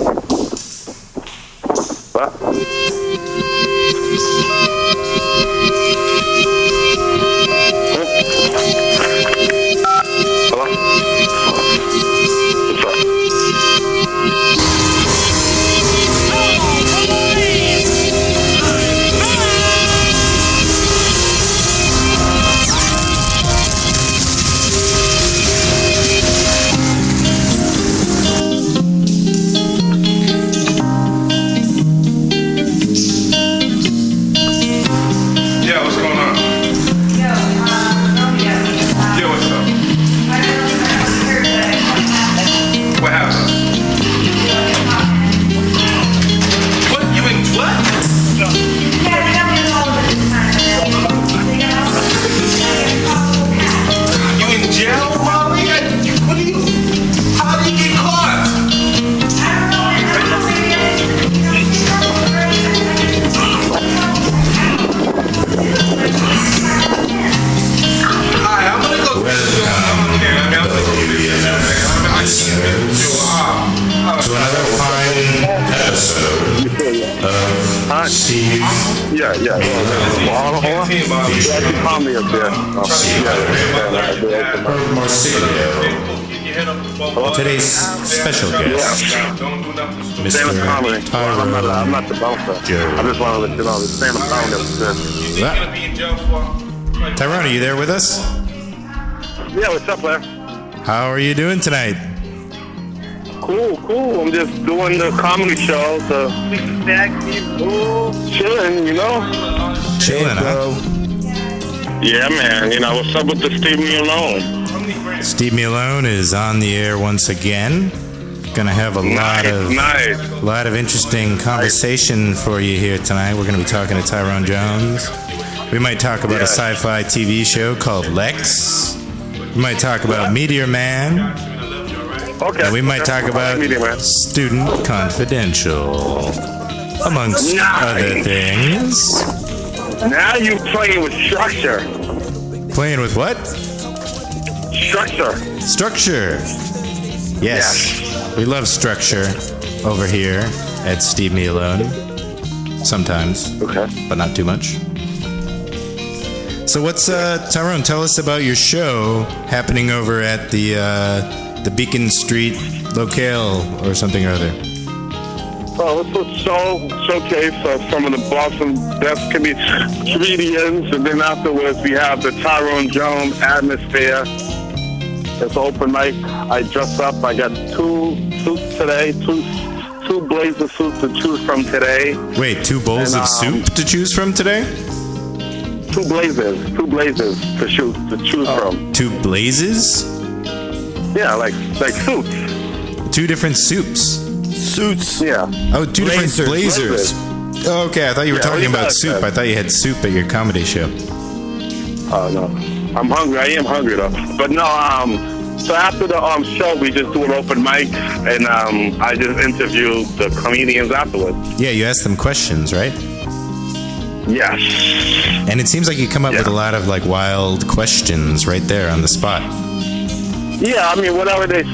What? Hello? What's up? Yeah. Hold on. Yeah, call me up there. Today's special guest, Mr. Tyrone I'm not the bouncer. Jones. I just want to let you know the stand-up comedy upstairs. Tyrone, are you there with us? Yeah, what's up, Blair? How are you doing tonight? Cool. I'm just doing the comedy show, so chilling, you know? Chilling, huh? Yeah, man. You know, what's up with the Steve Me Alone? Steve Me Alone is on the air once again. Gonna have a lot of interesting conversation for you here tonight. We're gonna be talking to Tyrone Jones. We might talk about a sci-fi TV show called Lex. We might talk about Meteor Man. Okay. And we might talk about Student Confidential, amongst other things. Now you playing with structure. Playing with what? Structure. Yes. We love structure over here at Steve Me Alone. Sometimes. Okay. But not too much. So what's, Tyrone, tell us about your show happening over at the Beacon Street locale or something or other. Oh, it's a showcase of some of the Boston best comedians, and then afterwards we have the Tyrone Jones atmosphere. It's open mic. I dress up. I got two suits today, two blazer suits to choose from today. Wait, 2 bowls of soup to choose from today? Two blazers to choose from. 2 blazes? Yeah, like suits. 2 different soups. Suits. Yeah. Oh, 2 different blazers. Oh, okay, I thought you were talking about soup. I thought you had soup at your comedy show. Oh, no. I'm hungry. I am hungry, though. But no, so after the show, we just do an open mic, and I just interview the comedians afterwards. Yeah, you asked them questions, right? Yes. And it seems like you come up with a lot of, like, wild questions right there on the spot. Yeah, I mean, whatever they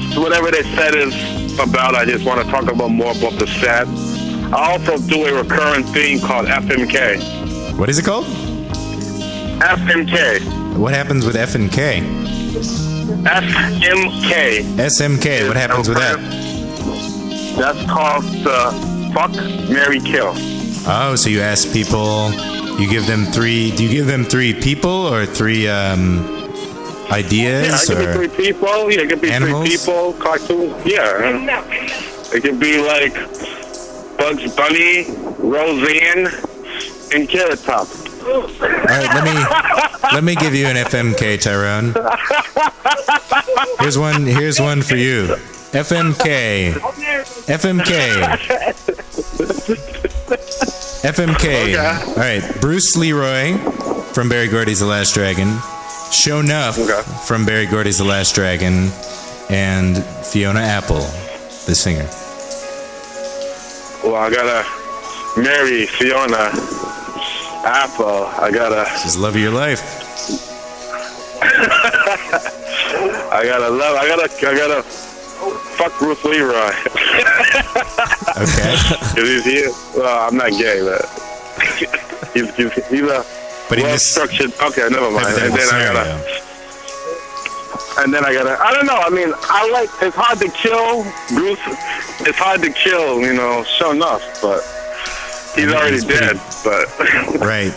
said is about, I just want to talk about more about the set. I also do a recurring theme called FMK. What is it called? FMK. What happens with F and K? FMK. SMK. What happens with that? That's called Fuck, Marry, Kill. Oh, so you ask people, you give them 3, do you give them 3 people or 3 ideas? Yeah, it could be 3 people. Yeah, it could be animals? 3 people, cartoon. Yeah. It could be like Bugs Bunny, Roseanne, and Carrot Top. All right, let me give you an FMK, Tyrone. Here's one for you. FMK. Okay. All right, Bruce Leroy from Barry Gordy's The Last Dragon, Show Nuff from Barry Gordy's The Last Dragon, and Fiona Apple, the singer. Well, I gotta marry Fiona Apple. I gotta. She's the love of your life. I gotta fuck Bruce Leroy. Okay. Well, I'm not gay, but he's a well-structured. Okay, never mind. And then I gotta. I don't know. I mean, it's hard to kill Bruce. It's hard to kill, sure enough, but he's already dead. But right.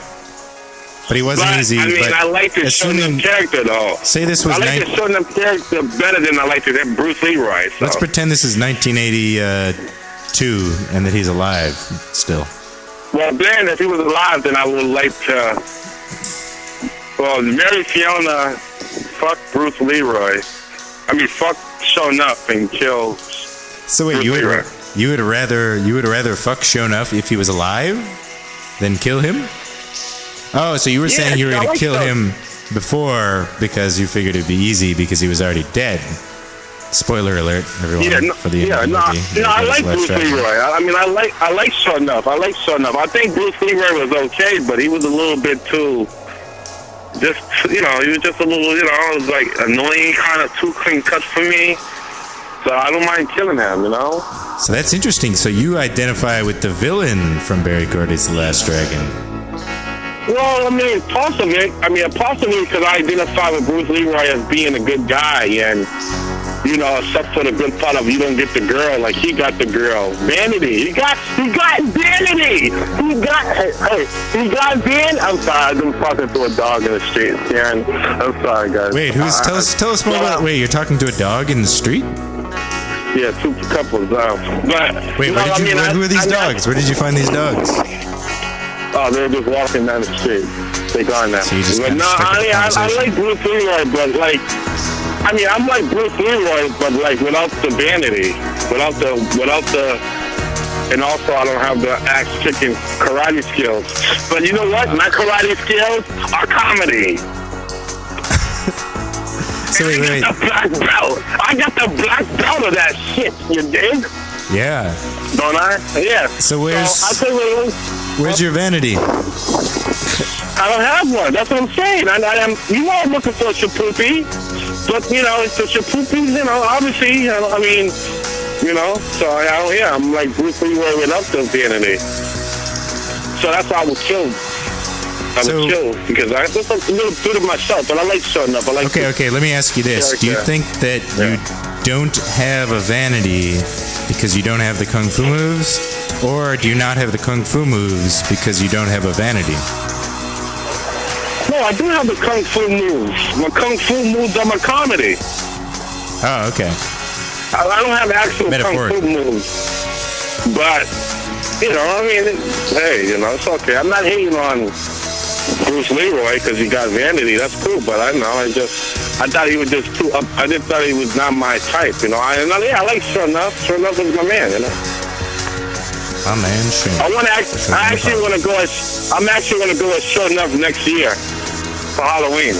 But he wasn't easy. I mean, I like the Shonen character, though. Say this was. I like the Shonen character better than I like the Bruce Leroy. So. Let's pretend this is 1982 and that he's alive still. Well, then, if he was alive, then I would like to. Well, marry Fiona, fuck Bruce Leroy. I mean, fuck Sho'nuff and kill. So wait, Bruce you would rather fuck Sho'nuff if he was alive than kill him? Oh, so you were saying you were going to kill him before because you figured it'd be easy because he was already dead. Spoiler alert, everyone. For the movie. I like Bruce Leroy. I mean, I like Sho'nuff. I I think Bruce Leroy was okay, but he was a little bit too. He was just a little, like annoying, kind of too clean cut for me. So I don't mind killing him, So that's interesting. So you identify with the villain from Barry Gordy's The Last Dragon. Well, I mean, possibly because I identify with Bruce Leroy as being a good guy, and except for the good part of you don't get the girl, like he got the girl. Vanity. He got Vanity. He got Vanity. I'm sorry, I'm talking to a dog in the street, Karen. I'm sorry, guys. Wait, tell us more about. Wait, you're talking to a dog in the street? Yeah, two couples. But wait, who are these dogs? Where did you find these dogs? Oh, they were just walking down the street. They gone now. So you just I like Bruce Leroy, but like. I mean, I'm like Bruce Leroy, but like without the vanity, without the, and also I don't have the axe-kicking karate skills. But you know what? My karate skills are comedy. So wait. I got the black belt of that shit. You dig? Yeah. Don't I? Yeah. So where's your vanity? I don't have one. That's what I'm saying. You are looking for a shapoopy. But, it's a shapoopy, obviously, so, I'm like Bruce Leroy without the vanity. So that's why I would kill. Because I just a little bit of myself, but I like Sho'nuff. Okay, let me ask you this. Do you think that you don't have a vanity because you don't have the kung fu moves? Or do you not have the kung fu moves because you don't have a vanity? No, I do have the kung fu moves. My kung fu moves are my comedy. Oh, okay. I don't have actual kung fu moves. But, it's okay. I'm not hating on Bruce Leroy because he got vanity. That's cool, but I thought he was just too up. I just thought he was not my type, I like Sho'nuff. Sho'nuff is my man, My man, sure. I'm actually going to go as Sho'nuff next year for Halloween.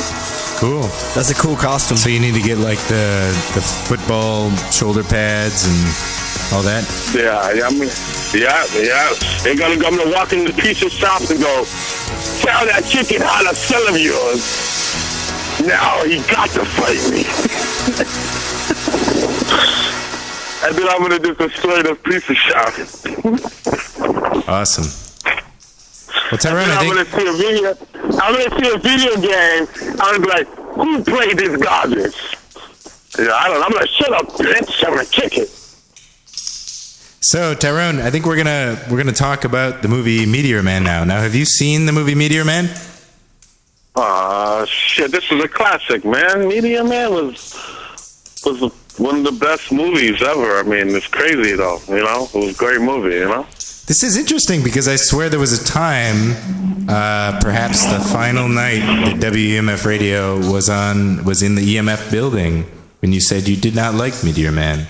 Cool. That's a cool costume. So you need to get like the football shoulder pads and all that? Yeah. I'm gonna walk in the pizza shop and go, tell that chicken how to sell of yours. Now he got to fight me. And then I'm gonna just destroy the pizza shop. Awesome. Well, Tyrone, I'm gonna see a video game. I'm gonna be like, who played this garbage? I'm gonna shut up, bitch. I'm gonna kick it. So, Tyrone, I think we're gonna talk about the movie Meteor Man now. Now, have you seen the movie Meteor Man? Shit, this is a classic, man. Meteor Man was one of the best movies ever. I mean, it's crazy though. It was a great movie. This is interesting because I swear there was a time, perhaps the final night that WEMF radio was in the EMF building when you said you did not like Meteor Man.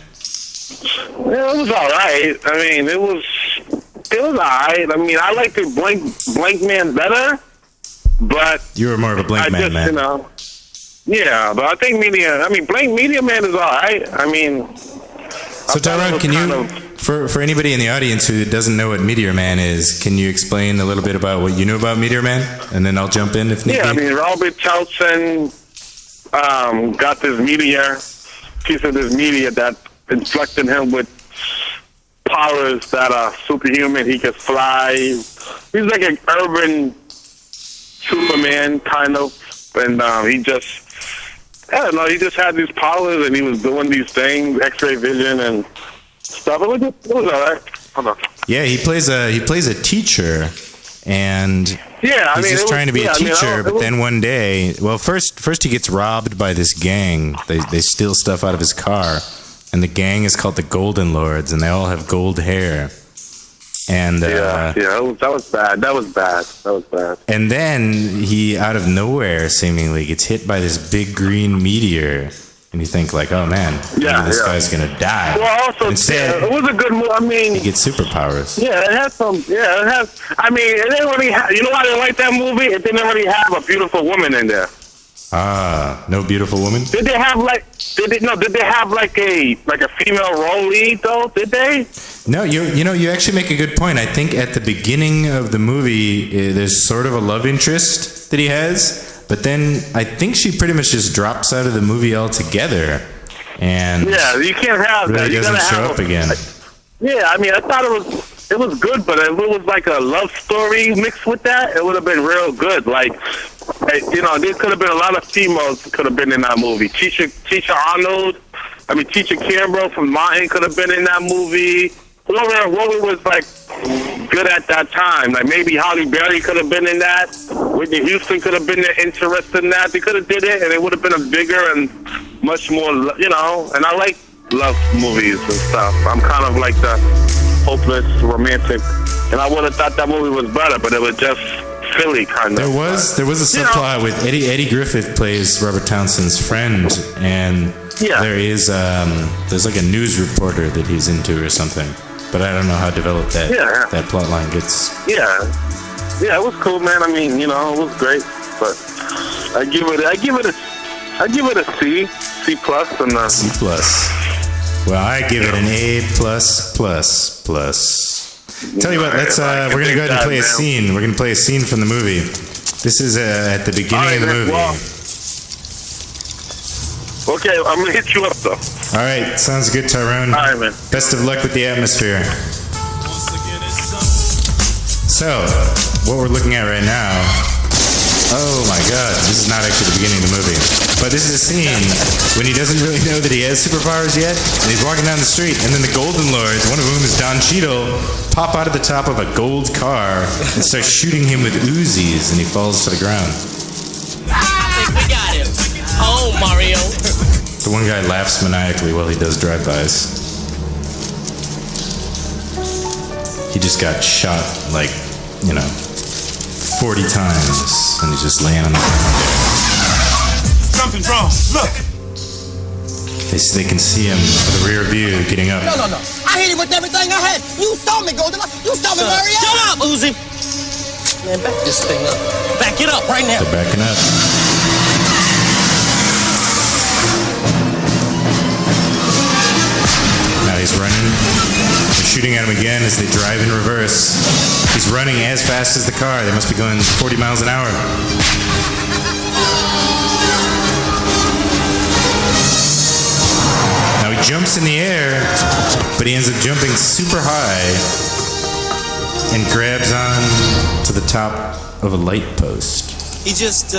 Yeah, it was all right. I mean, it was all right. I mean, I liked the Blank Man better, but you were more of a Blank Man, man. Yeah, but I think Meteor Man is all right. I mean, so Tyrone, can you, for anybody in the audience who doesn't know what Meteor Man is, can you explain a little bit about what you know about Meteor Man, and then I'll jump in if need be? Yeah, I mean, Robert Townsend got this piece of this meteor that inflicted him with powers that are superhuman. He could fly. He's like an urban Superman, kind of. And he just, I don't know, he just had these powers and he was doing these things, X-ray vision and stuff. It was all right. Hold on. Yeah, he plays a teacher, and yeah, he's just trying to be a teacher. But then one day, well, first he gets robbed by this gang. They steal stuff out of his car, and the gang is called the Golden Lords, and they all have gold hair. And that was bad. That was bad. And then he, out of nowhere, seemingly gets hit by this big green meteor. And you think like, oh man, this guy's gonna die. Well, also, instead, it was a good movie. I mean, he gets superpowers. Yeah, it has some. Yeah, it has. I mean, it didn't really have. You know why I didn't like that movie? It didn't really have a beautiful woman in there. No beautiful woman. Did they have like? Did they have like a female role lead though? Did they? No, you actually make a good point. I think at the beginning of the movie, there's sort of a love interest that he has. But then I think she pretty much just drops out of the movie altogether, and you can't have really that. You doesn't show up again. Yeah, I mean, I thought it was good, but if it was like a love story mixed with that, it would have been real good. Like, there could have been a lot of females could have been in that movie. Tisha Arnold, Tisha Campbell from Martin could have been in that movie. Whoever was like good at that time, like maybe Halle Berry could have been in that. Whitney Houston could have been interested in that. They could have did it, and it would have been a bigger and much more, And I like love movies and stuff. I'm kind of like the hopeless romantic, and I would have thought that movie was better, but it was just silly kind of. There was a subplot with Eddie Griffith plays Robert Townsend's friend, and there is there's like a news reporter that he's into or something. But I don't know how developed that plot line gets. Yeah, it was cool, man. I mean, it was great. But I give it a C plus, and a C plus. Well, I give it an A plus. Tell you what, we're gonna go ahead and play a scene. We're gonna play a scene from the movie. This is at the beginning of the movie. Well, okay, I'm gonna hit you up though. All right, sounds good, Tyrone. All right, man. Best of luck with the atmosphere. So, what we're looking at right now. Oh my God, this is not actually the beginning of the movie, but this is a scene when he doesn't really know that he has superpowers yet, and he's walking down the street, and then the Golden Lords, one of whom is Don Cheadle, pop out of the top of a gold car and start shooting him with Uzis, and he falls to the ground. I think we got him. Oh, Mario. The one guy laughs maniacally while he does drive-bys. He just got shot, 40 times, and he's just laying on the ground. Something's wrong. Look. They can see him with a rear view getting up. No. I hit him with everything I had. You stole me, Golden. You stole me, Mario. Shut up, Uzi. Man, back this thing up. Back it up right now. They're backing up. Now he's running. They're shooting at him again as they drive in reverse. He's running as fast as the car. They must be going 40 miles an hour. Now he jumps in the air, but he ends up jumping super high and grabs on to the top of a light post. He just,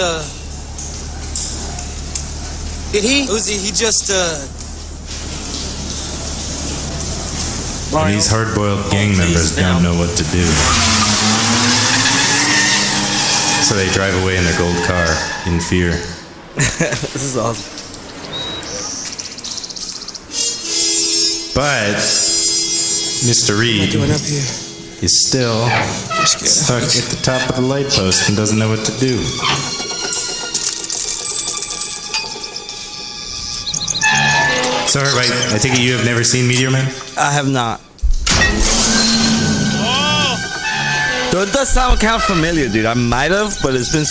Did he? Uzi, he just, And these hard-boiled gang members don't know what to do. So they drive away in their gold car in fear. This is awesome. But Mr. Reed is still stuck at the top of the light post and doesn't know what to do. So, everybody, I take it you have never seen Meteor Man? I have not. Though it does sound kind of familiar, dude. I might have, but it's been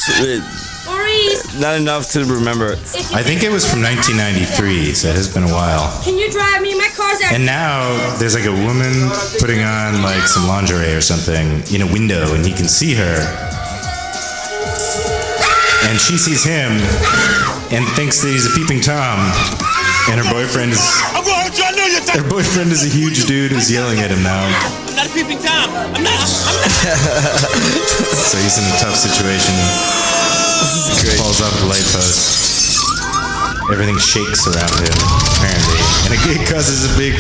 not enough to remember it. I think it was from 1993, so it has been a while. Can you drive me? My car's out. And now there's like a woman putting on like some lingerie or something in a window, and he can see her. And she sees him and thinks that he's a peeping Tom. And her boyfriend is... I'm gonna hurt your you think? Her boyfriend is a huge dude who's yelling at him now. I'm not a peeping Tom. I'm not. So he's in a tough situation. He falls off the light post. Everything shakes around him, apparently. And it causes a big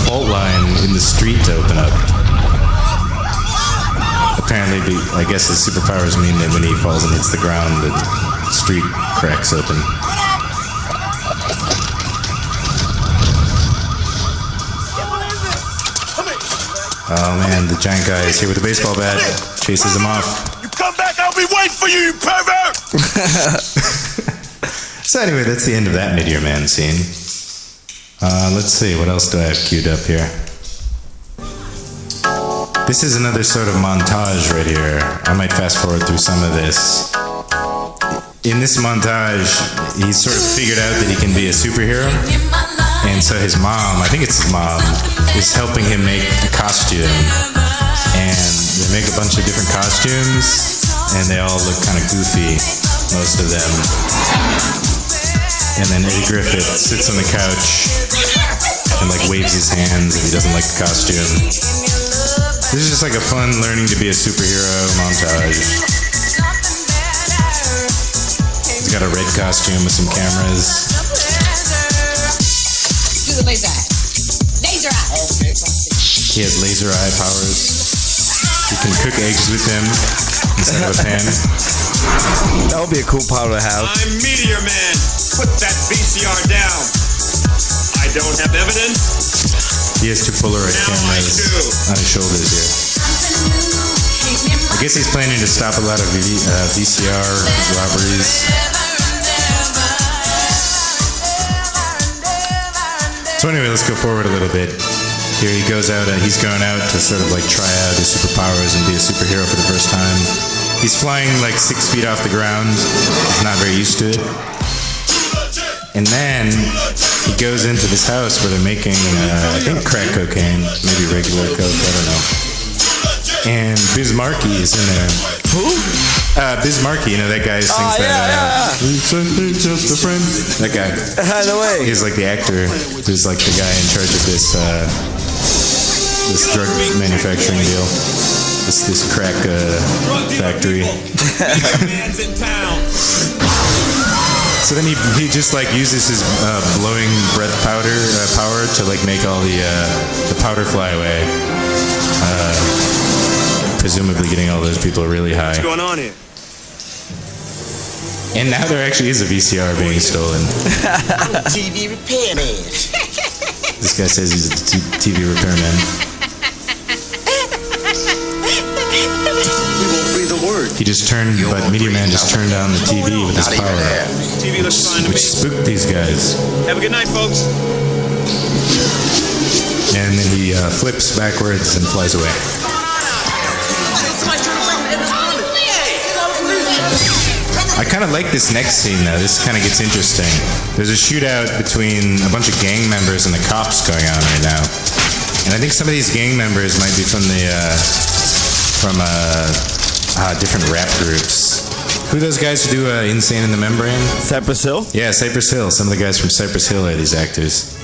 fault line in the street to open up. Apparently, I guess his superpowers mean that when he falls and hits the ground, the street cracks open. Oh man, the giant guy is here with a baseball bat, chases him off. You come back, I'll be waiting for you, you pervert! So anyway, that's the end of that Meteor Man scene. Let's see, what else do I have queued up here? This is another sort of montage right here. I might fast forward through some of this. In this montage, he's sort of figured out that he can be a superhero. And so his mom, I think it's his mom, is helping him make a costume. And they make a bunch of different costumes, and they all look kind of goofy, most of them. And then Eddie Griffith sits on the couch and like waves his hands if he doesn't like the costume. This is just like a fun learning to be a superhero montage. He's got a red costume with some cameras. Do the laser eye. Laser eye. Okay. He has laser eye powers. You can cook eggs with them instead of a pan. That would be a cool power to have. I'm Meteor Man. Put that VCR down. I don't have evidence. He has two Polaroid cameras on his shoulders here. I guess he's planning to stop a lot of VCR robberies. So anyway, let's go forward a little bit. Here he goes out, he's going out to sort of like try out his superpowers and be a superhero for the first time. He's flying like 6 feet off the ground. He's not very used to it. And then he goes into this house where they're making, I think, crack cocaine, maybe regular coke, I don't know. And Biz Markie is in there. Who? Biz Markie, you know that guy who sings He's just a friend. That guy. No way. He's like the actor who's like the guy in charge of this this drug manufacturing deal. This crack factory. Man's in town. So then he just like uses his blowing breath power to like make all the powder fly away. Presumably getting all those people really high. What's going on here? And now there actually is a VCR being stolen. TV repairman. This guy says he's a TV repairman. We won't breathe a word. He just turned, but Meteor Man just turned on the TV with his power up, TV looks fine to me. which spooked these guys. Have a good night, folks. And then he flips backwards and flies away. I kind of like this next scene, though. This kind of gets interesting. There's a shootout between a bunch of gang members and the cops going on right now. And I think some of these gang members might be from different rap groups. Who are those guys who do Insane in the Membrane? Cypress Hill? Yeah, Cypress Hill. Some of the guys from Cypress Hill are these actors.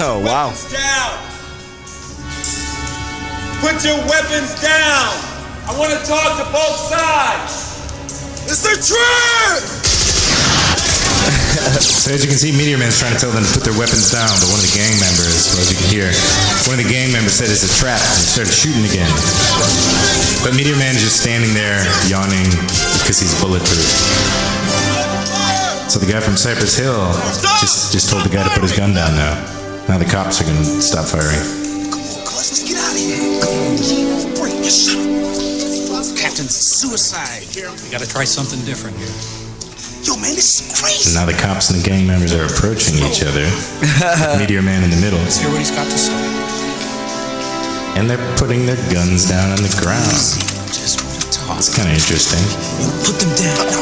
Oh, wow. Down. Put your weapons down. I want to talk to both sides. It's the truth! So as you can see, Meteor Man's trying to tell them to put their weapons down, but one of the gang members, well, as you can hear, one of the gang members said it's a trap and started shooting again. But Meteor Man is just standing there, yawning, because he's bulletproof. So the guy from Cypress Hill just told the guy to put his gun down now. Now the cops are going to stop firing. Come on, cuz, let's get out of here. Let's break this. Captain's suicide. We gotta try something different here. Yo, man, this is crazy. And now the cops and the gang members are approaching each other. Meteor Man in the middle. Let's hear what he's got to say. And they're putting their guns down on the ground. Just want to talk. It's kind of interesting. Put them down. No.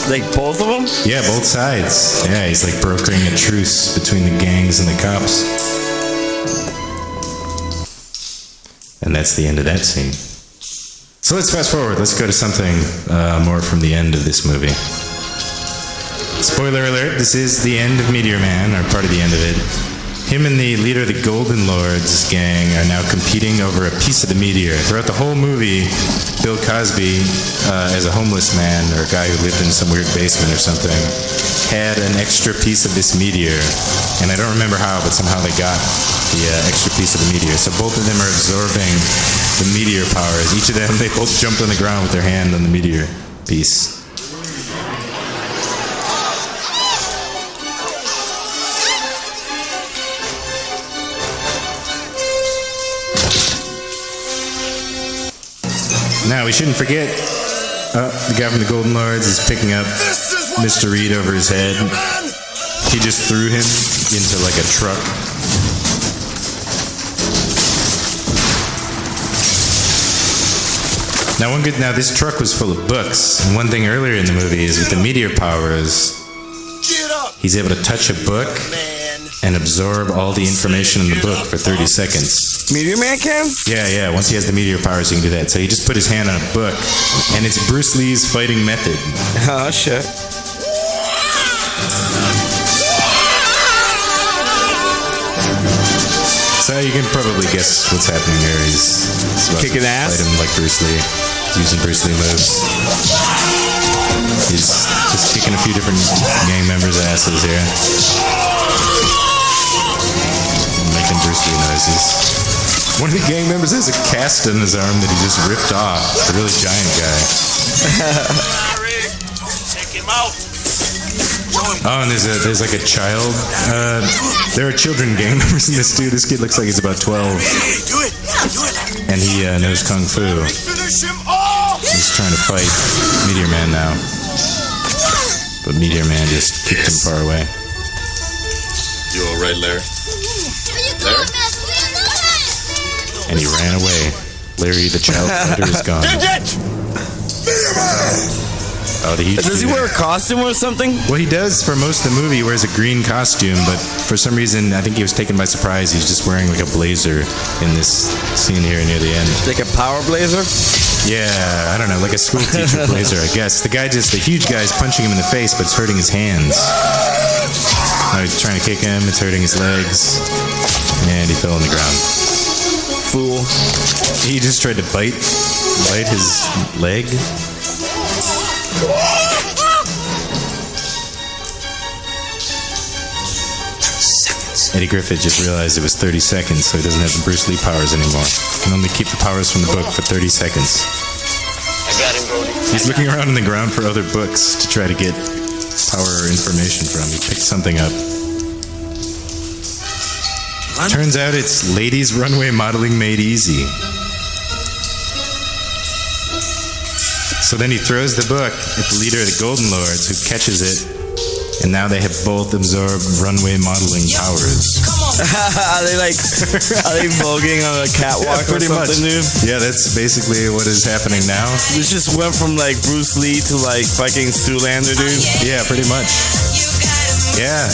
Like both of them? Yeah, both sides. Yeah, he's like brokering a truce between the gangs and the cops. And that's the end of that scene. So let's fast forward. Let's go to something more from the end of this movie. Spoiler alert, this is the end of Meteor Man, or part of the end of it. Him and the leader of the Golden Lords gang are now competing over a piece of the meteor. Throughout the whole movie, Bill Cosby, as a homeless man or a guy who lived in some weird basement or something, had an extra piece of this meteor. And I don't remember how, but somehow they got the extra piece of the meteor. So both of them are absorbing the meteor powers. Each of them, they both jumped on the ground with their hand on the meteor piece. Now, we shouldn't forget, the guy from the Golden Lords is picking up Mr. Reed over his head. He just threw him into like a truck. Now this truck was full of books. And one thing earlier in the movie is with the meteor powers, he's able to touch a book and absorb all the information in the book for 30 seconds. Meteor Man can? Yeah. Once he has the meteor powers, he can do that. So he just put his hand on a book, and it's Bruce Lee's fighting method. Oh, shit. So you can probably guess what's happening here. He's about kicking to ass? fight him like Bruce Lee, using Bruce Lee moves. He's just kicking a few different gang members' asses here. Making Bruce Lee noises. One of the gang members has a cast on his arm that he just ripped off. A really giant guy. Take him out. Oh, and there's like a child. There are children gang members in this too. This kid looks like he's about 12. Do it. And he knows Kung Fu. Finish him off. He's trying to fight Meteor Man now. But Meteor Man just kicked him far away. You all right, Larry? And he ran away. Larry the child fighter is gone. Oh, the huge Does he wear a costume or something? Well, he does for most of the movie. He wears a green costume, but for some reason, I think he was taken by surprise. He's just wearing like a blazer in this scene here near the end. Like a power blazer? Yeah, I don't know, like a school teacher blazer, I guess. The huge guy is punching him in the face, but it's hurting his hands. Oh, he's trying to kick him, it's hurting his legs, and he fell on the ground. Fool. He just tried to bite his leg. Eddie Griffith just realized it was 30 seconds, so he doesn't have the Bruce Lee powers anymore. He can only keep the powers from the book for 30 seconds. I got him, Brody. He's looking around on the ground for other books to try to get power or information from. He picked something up. Turns out it's Ladies Runway Modeling Made Easy. So then he throws the book at the leader of the Golden Lords, who catches it, and now they have both absorbed runway modeling powers. Are they voguing on a catwalk or something, dude? Yeah, that's basically what is happening now. This just went from like Bruce Lee to like fucking Zoolander, dude. Yeah, pretty much. Yeah.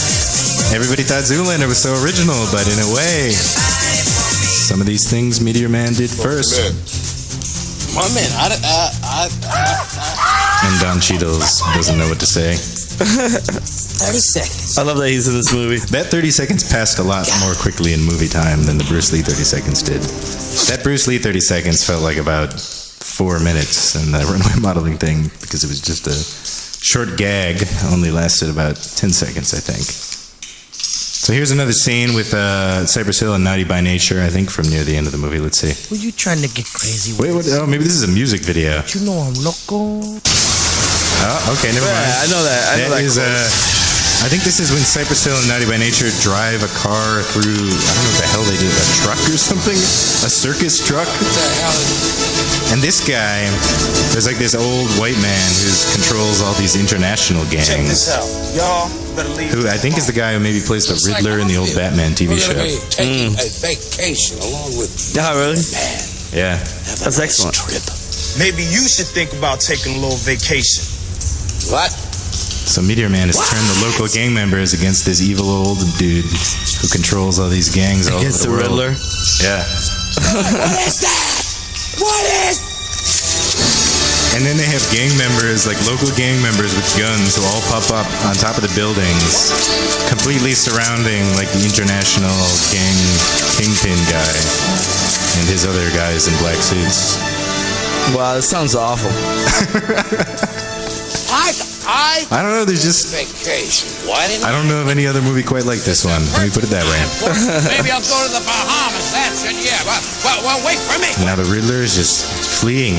Everybody thought Zoolander was so original, but in a way, some of these things Meteor Man did first. My man, And Don Cheadle's doesn't know what to say. 30 seconds. I love that he's in this movie. That 30 seconds passed a lot more quickly in movie time than the Bruce Lee 30 seconds did. That Bruce Lee 30 seconds felt like about 4 minutes, and the runway modeling thing, because it was just a short gag, only lasted about 10 seconds, I think. So here's another scene with Cypress Hill and Naughty by Nature, I think, from near the end of the movie. Let's see. Were you trying to get crazy with? Wait, what? Oh, maybe this is a music video. You know I'm loco. Oh, okay, never mind. Yeah, I know that. I think this is when Cypress Hill and Naughty by Nature drive a car through, I don't know what the hell they did, a truck or something? A circus truck? And this guy, there's like this old white man who controls all these international gangs. Check this out. Y'all better leave. Who I think is the guy who maybe plays the Riddler in the old Batman TV show. Taking a vacation along with Yeah, really? Yeah. That's excellent. Maybe you should think about taking a little vacation. what? So Meteor Man has turned the local gang members against this evil old dude who controls all these gangs all over Against the the world. Riddler? Yeah. What is that? What is? And then they have gang members, like local gang members with guns who all pop up on top of the buildings, completely surrounding like the international gang kingpin guy and his other guys in black suits. Wow, that sounds awful. I don't know, there's just... Vacation. Why didn't I don't know of any other movie quite like this one. Let me put it that way. Maybe I'll go to the Bahamas. That's it, yeah. Well, wait for me. Now the Riddler is just fleeing.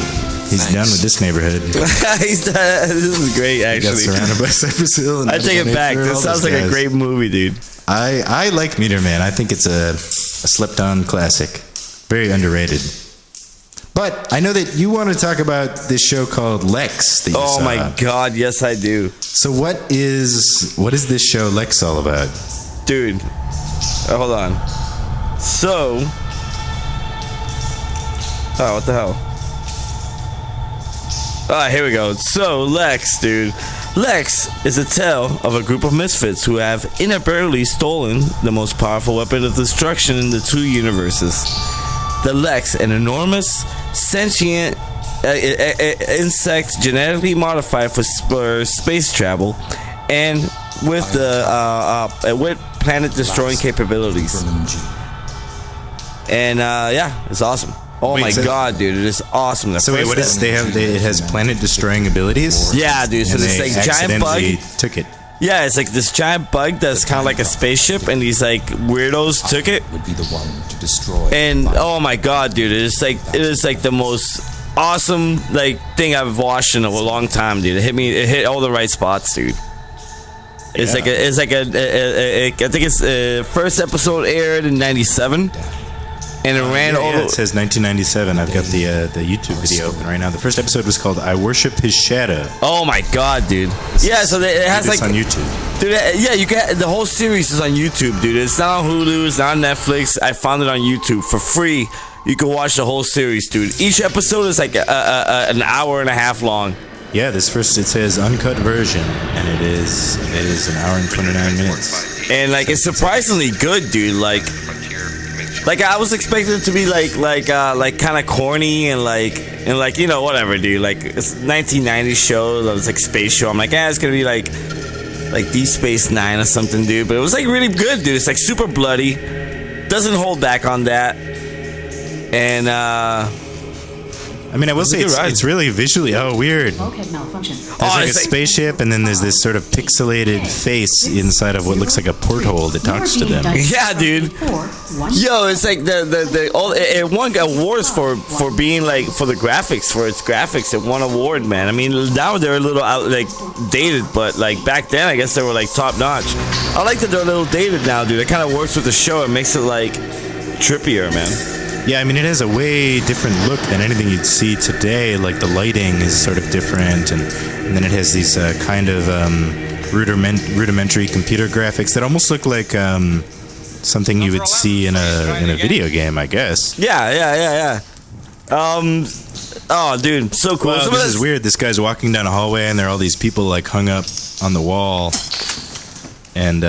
He's done with this neighborhood. He's done. This is great, actually. He got surrounded by Cypress Hill. I take it back. This sounds like a great movie, dude. I like Meteor Man. I think it's a slept-on classic. Very underrated. But I know that you want to talk about this show called Lex that you saw. My God, yes I do. So what is this show Lex all about? Dude, hold on. So, what the hell? Here we go. So, Lex, dude. Lex is a tale of a group of misfits who have inadvertently stolen the most powerful weapon of destruction in the two universes. The Lex, an enormous, sentient insect genetically modified for space travel, and with planet-destroying capabilities. And it's awesome. Oh my God, dude, it is awesome. So wait, what is it has planet-destroying abilities? Yeah, dude. So this like giant bug took it. Yeah, it's like this giant bug that's kind of like a spaceship, and these like weirdos took it. Would be the one to destroy. And oh my God, dude, it is like the most awesome like thing I've watched in a long time, dude. It hit all the right spots, dude. It's like I think its first episode aired in '97. And it ran all it says 1997. I've got the YouTube video open right now. The first episode was called "I Worship His Shadow." Oh my God, dude! Yeah, so it has like on YouTube. Dude, yeah, you get the whole series is on YouTube, dude. It's not on Hulu, it's not on Netflix. I found it on YouTube for free. You can watch the whole series, dude. Each episode is like an hour and a half long. Yeah, it says uncut version, and it is an hour and 29 minutes. And like it's surprisingly good, dude. Like I was expecting it to be like kind of corny and like you know whatever, dude. Like it's 1990s show, it was like space show. I'm like, it's gonna be like Deep Space Nine or something, dude. But it was like really good, dude. It's like super bloody, doesn't hold back on that, and I mean, I will say it's really visually weird. Bulkhead malfunction. There's like a spaceship, and then there's this sort of pixelated face inside of what looks like a porthole that talks to them. Yeah, dude. Yo, it's like it won awards for being like for the graphics, for its graphics. It won award, man. I mean, now they're a little dated, but like back then, I guess they were like top notch. I like that they're a little dated now, dude. It kind of works with the show. It makes it like trippier, man. Yeah, I mean, it has a way different look than anything you'd see today. Like, the lighting is sort of different, and then it has these kind of rudimentary computer graphics that almost look like something you would see in a video game, I guess. Yeah. Oh, dude, so cool. Well, this is weird. This guy's walking down a hallway, and there are all these people, like, hung up on the wall, and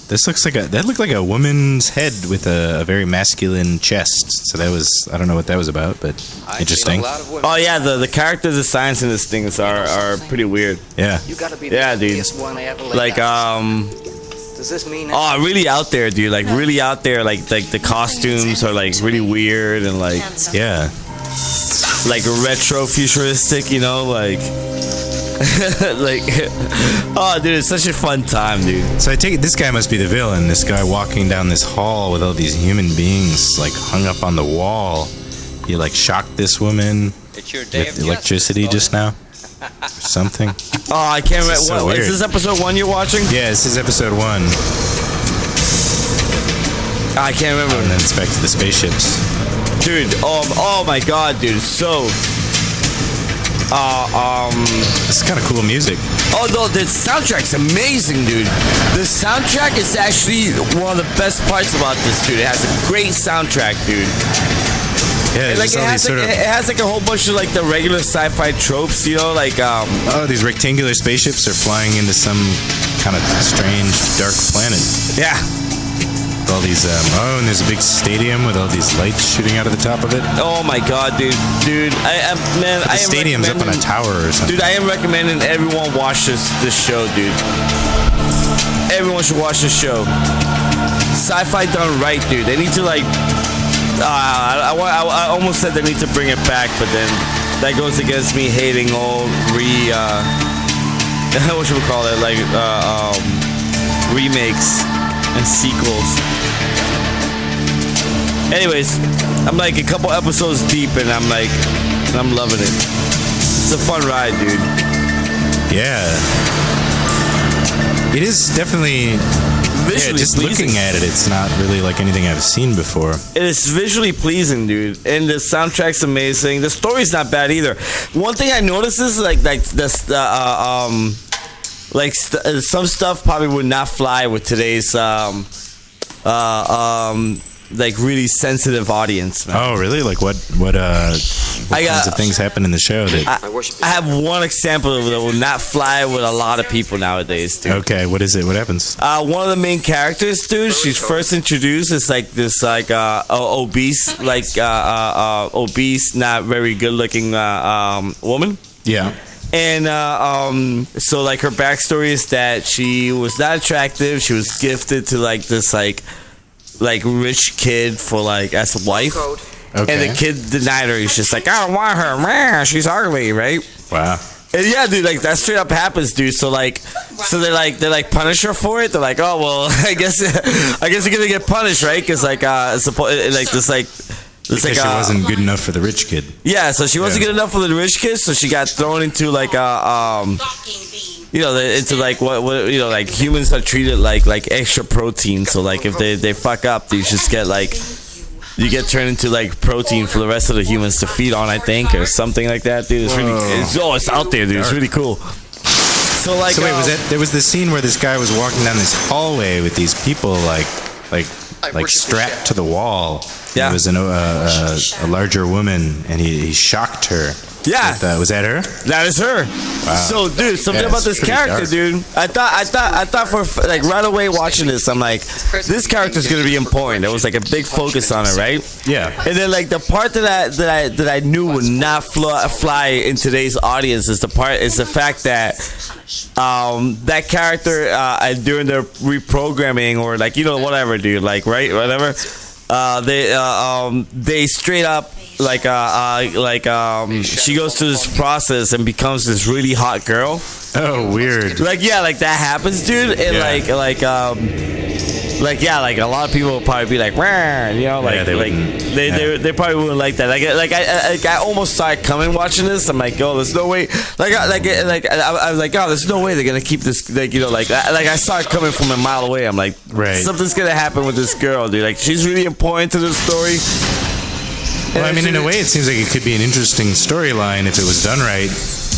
that looked like a woman's head with a very masculine chest. So that was, I don't know what that was about, but interesting. Oh yeah, the character designs in this thing are pretty weird. Yeah. Yeah, dude. Like Does this mean? Oh, really out there, dude. Like really out there. Like the costumes are like really weird and like like retro futuristic. You know, like. Like, oh, dude, it's such a fun time, dude. So I take it this guy must be the villain. This guy walking down this hall with all these human beings, like, hung up on the wall. He, like, shocked this woman with electricity just now. Or something. Oh, I can't remember. What, is this episode 1 you're watching? Yeah, this is episode 1. I can't remember. And then it's back to the spaceships. Dude, oh my God, dude. So... This is kind of cool music. Oh no, the soundtrack's amazing, dude. The soundtrack is actually one of the best parts about this, dude. It has a great soundtrack, dude. Yeah, like it has like a whole bunch of like the regular sci-fi tropes, you know, like these rectangular spaceships are flying into some kind of strange dark planet. Yeah. with all these. And there's a big stadium with all these lights shooting out of the top of it. Oh my god, dude! The stadium's up on a tower or something. Dude, I am recommending everyone watch this show, dude. Everyone should watch this show. Sci-fi done right, dude. They need to like. I almost said they need to bring it back, but then that goes against me hating all what should we call it? Like remakes and sequels. Anyways, I'm like a couple episodes deep, and I'm loving it. It's a fun ride, dude. Yeah. It is definitely visually just pleasing. Looking at it, it's not really like anything I've seen before. It is visually pleasing, dude, and the soundtrack's amazing. The story's not bad either. One thing I noticed is some stuff probably would not fly with today's like really sensitive audience, man. Oh, really? Like what kinds of things happen in the show that I have one example that will not fly with a lot of people nowadays, dude. Okay, what is it? What happens? One of the main characters, dude, she's first introduced as like this obese, not very good looking woman. Yeah. And so like her backstory is that she was not attractive. She was gifted to like this like rich kid for like as a wife. Okay. And the kid denied her. He's just like, I don't want her, man. She's ugly, right? Wow. And yeah, dude, like that straight up happens, dude. So they punish her for it. They're like, oh well, I guess you're gonna get punished, right? Because because she wasn't good enough for the rich kid. Yeah, so she wasn't good enough for the rich kid, so she got thrown into like into like what like humans are treated like extra protein. So like if they fuck up, you just get like you get turned into like protein for the rest of the humans to feed on, I think, or something like that, dude. It's really it's out there, dude. It's really cool. So wait, there was this scene where this guy was walking down this hallway with these people like strapped to the wall. Yeah. It was a larger woman, and he shocked her. Yeah. Was that her? That is her. Wow. So, dude, something about this character, dark. Dude. I thought for like right away watching this, I'm like, this character's gonna be important. There was like a big focus on it, right? Yeah. And then like the part that I knew would not fly in today's audience is the fact that that character during their reprogramming or like whatever, dude, like right, whatever. They straight up she goes through this process and becomes this really hot girl. Oh, weird. Like that happens, dude. And a lot of people will probably be like, they probably wouldn't like that. I almost saw it coming watching this. I'm like, oh, there's no way. I was like, oh, there's no way they're gonna keep this. I saw it coming from a mile away. I'm like, something's gonna happen with this girl, dude. Like, she's really important to the story. Well, I mean, in a way, it seems like it could be an interesting storyline if it was done right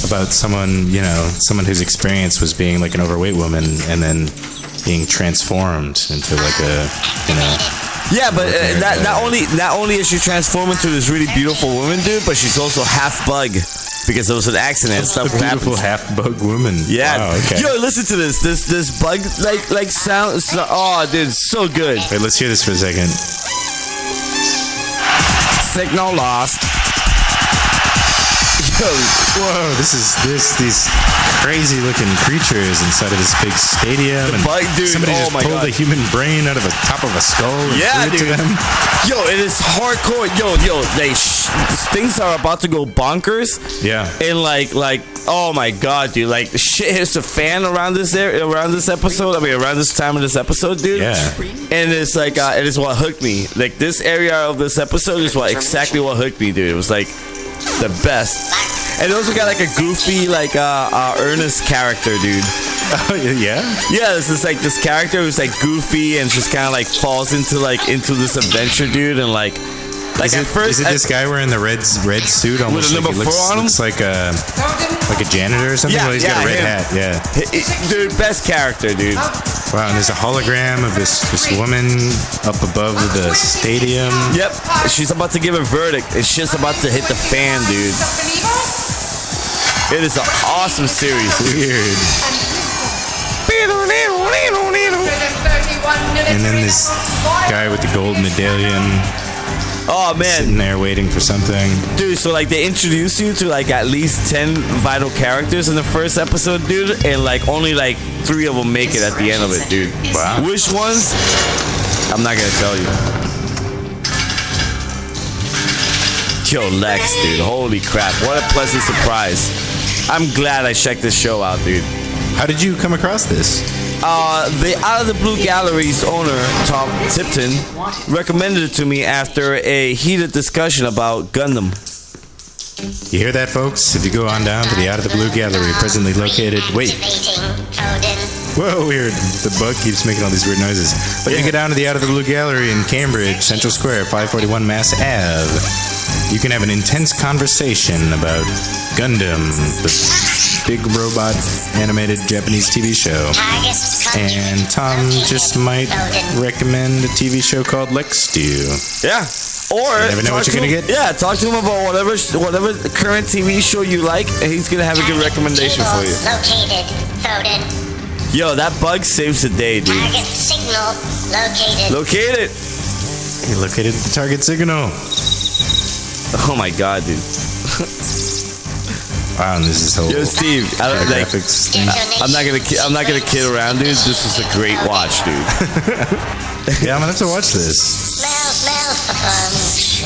about someone whose experience was being like an overweight woman and then being transformed into like a. Yeah, but not only is she transformed into this really beautiful woman, dude, but she's also half bug because it was an accident. A beautiful half bug woman. Yeah. Wow, okay. Yo, listen to this. This bug like sound. Oh, dude, it's so good. Wait, let's hear this for a second. Signal lost. Whoa, these crazy looking creatures inside of this big stadium. Somebody just pulled a human brain out of the top of a skull and threw it to them. Yo, it is hardcore. Yo, things are about to go bonkers. Yeah. And like, oh my god, dude, like shit hits the fan around this episode. I mean, around this time of this episode, dude. Yeah. And it's like, it is what hooked me. Like this area of this episode is exactly what hooked me, dude. It was like the best. And it also got like a goofy, like earnest character, dude. Oh yeah. Yeah, this is like this character who's like goofy and just kind of like falls into this adventure, dude, and like is it this guy wearing the red suit almost with a number 4 on him? Looks like a janitor or something. Yeah, well, he's got a red hat. Yeah. Dude, best character, dude. Wow, and there's a hologram of this woman up above the stadium. Yep, she's about to give a verdict. It's just about to hit the fan, dude. It is an awesome series. Weird. And then this guy with the gold medallion. Oh man, sitting there waiting for something. Dude, so like they introduce you to like at least 10 vital characters in the first episode, dude, and like only like 3 of them make it at the end of it, dude. Wow. Which ones? I'm not gonna tell you. Yo, Lex, dude, holy crap, what a pleasant surprise. I'm glad I checked this show out, dude. How did you come across this? The Out of the Blue Gallery's owner, Tom Tipton, recommended it to me after a heated discussion about Gundam. You hear that, folks? If you go on down to the Out of the Blue Gallery, presently located... Wait. Whoa, weird. The bug keeps making all these weird noises. But you can get down to the Out of the Blue Gallery in Cambridge, Central Square, 541 Mass Ave. You can have an intense conversation about Gundam, the big robot animated Japanese TV show. And Tom just might recommend a TV show called Lex to you. Yeah. Or you never know what you're gonna get. Yeah, talk to him about whatever current TV show you like, and he's gonna have a good recommendation for you. Yo, that bug saves the day, dude. Target signal located. Located. He located the target signal. Oh my god, dude. Wow, and this is whole. Yo, Steve, graphics thing. I'm not gonna kid around, dude. This is a great watch, dude. Yeah, I'm gonna have to watch this.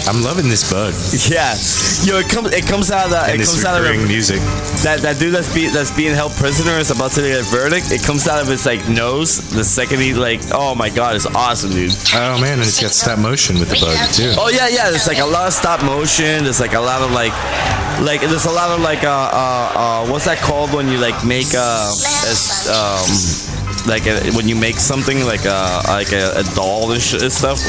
I'm loving this bug. Yeah, yo, it comes out of the, and it comes out of the music. That dude that's being held prisoner is about to get a verdict. It comes out of his like nose the second he like. Oh my god, it's awesome, dude. Oh man, and it's got stop motion with the bug too. Oh yeah, there's like a lot of stop motion. There's like a lot of like there's a lot of like what's that called when you like make when you make something like a doll and stuff.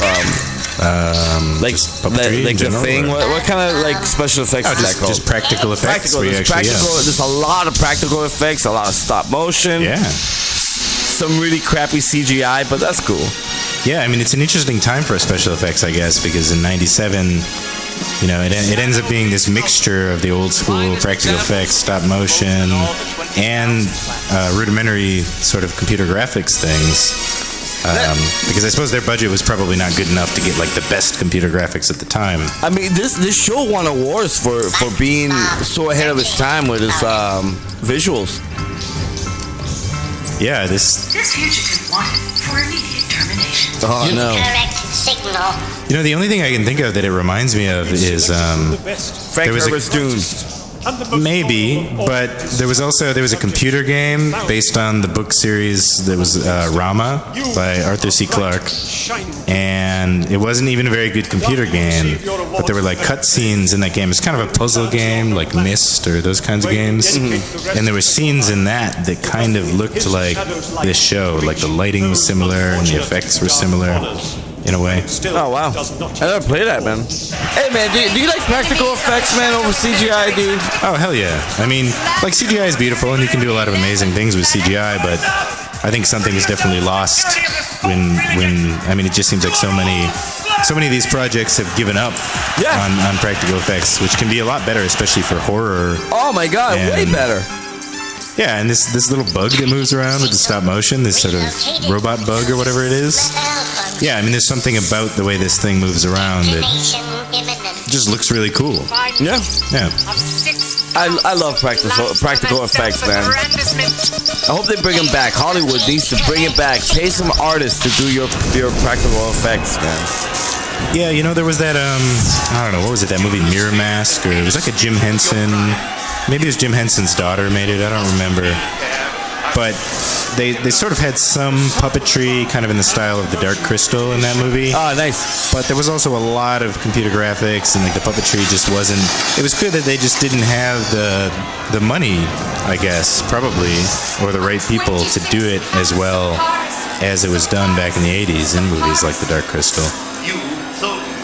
Like the thing. What kind of like special effects is that called? Just practical effects. There's a lot of practical effects, a lot of stop motion. Yeah. Some really crappy CGI, but that's cool. Yeah, I mean it's an interesting time for special effects, I guess, because in '97, you know, it ends up being this mixture of the old school practical effects, stop motion, and rudimentary sort of computer graphics things. Because I suppose their budget was probably not good enough to get like the best computer graphics at the time. I mean, this show won awards for being so ahead of its time with its visuals. Yeah, this fugitive wanted for immediate termination. Oh no! Correct signal. You know, the only thing I can think of that it reminds me of is Frank Herbert's Dune. Maybe, but there was a computer game based on the book series that was Rama by Arthur C. Clarke, and it wasn't even a very good computer game, but there were like cutscenes in that game. It's kind of a puzzle game, like Myst or those kinds of games, and there were scenes in that kind of looked like this show, like the lighting was similar and the effects were similar. In a way. Oh wow! I never played that, man. Hey man, do you like practical effects, man, over CGI, dude? Oh hell yeah! I mean, like CGI is beautiful, and you can do a lot of amazing things with CGI, but I think something is definitely lost when I mean, it just seems like so many of these projects have given up on practical effects, which can be a lot better, especially for horror. Oh my god, way better. Yeah, and this little bug that moves around with the stop motion, this sort of robot bug or whatever it is. Yeah, I mean, there's something about the way this thing moves around that just looks really cool. Yeah. Yeah. I love practical effects, man. I hope they bring them back. Hollywood needs to bring it back. Pay some artists to do your practical effects, man. Yeah, you know, there was that, I don't know, what was it, that movie Mirror Mask? Or it was like a Jim Henson, maybe it was Jim Henson's daughter made it, I don't remember. But they sort of had some puppetry kind of in the style of the Dark Crystal in that movie. Oh, nice. But there was also a lot of computer graphics, and like the puppetry just wasn't. It was clear that they just didn't have the money, I guess, probably, or the right people to do it as well as it was done back in the 80s in movies like the Dark Crystal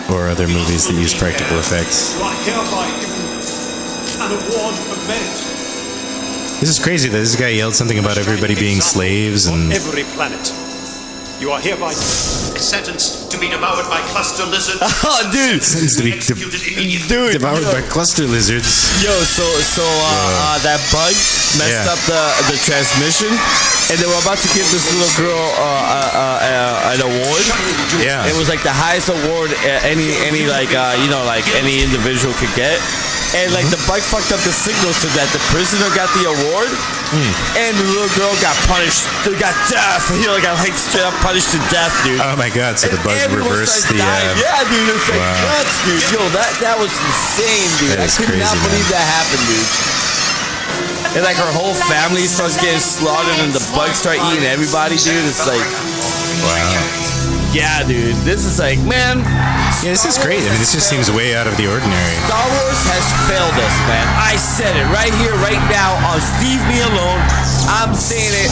or other movies that use practical effects. This is crazy that this guy yelled something about everybody being slaves and every planet. You are hereby sentenced to be devoured by cluster lizards. Oh, dude. Seems to be devoured by cluster lizards. Yo, so that bug messed up the transmission, and they were about to give this little girl an award. Yeah. It was like the highest award any individual could get. And like the bug fucked up the signal so that the prisoner got the award, and the little girl got punished. They got death. He got like straight up punished to death, dude. Oh my God! So the bug reversed the. Yeah, dude. It's like nuts, dude. Yo, that was insane, dude. I could not believe that happened, dude. And like her whole family starts getting slaughtered, and the bugs start eating everybody, dude. It's like, wow. Yeah, dude. This is like, man. Yeah, this is great. I mean, this just seems way out of the ordinary. Star Wars has failed us, man. I said it right here, right now, on Steve Me Alone. I'm saying it.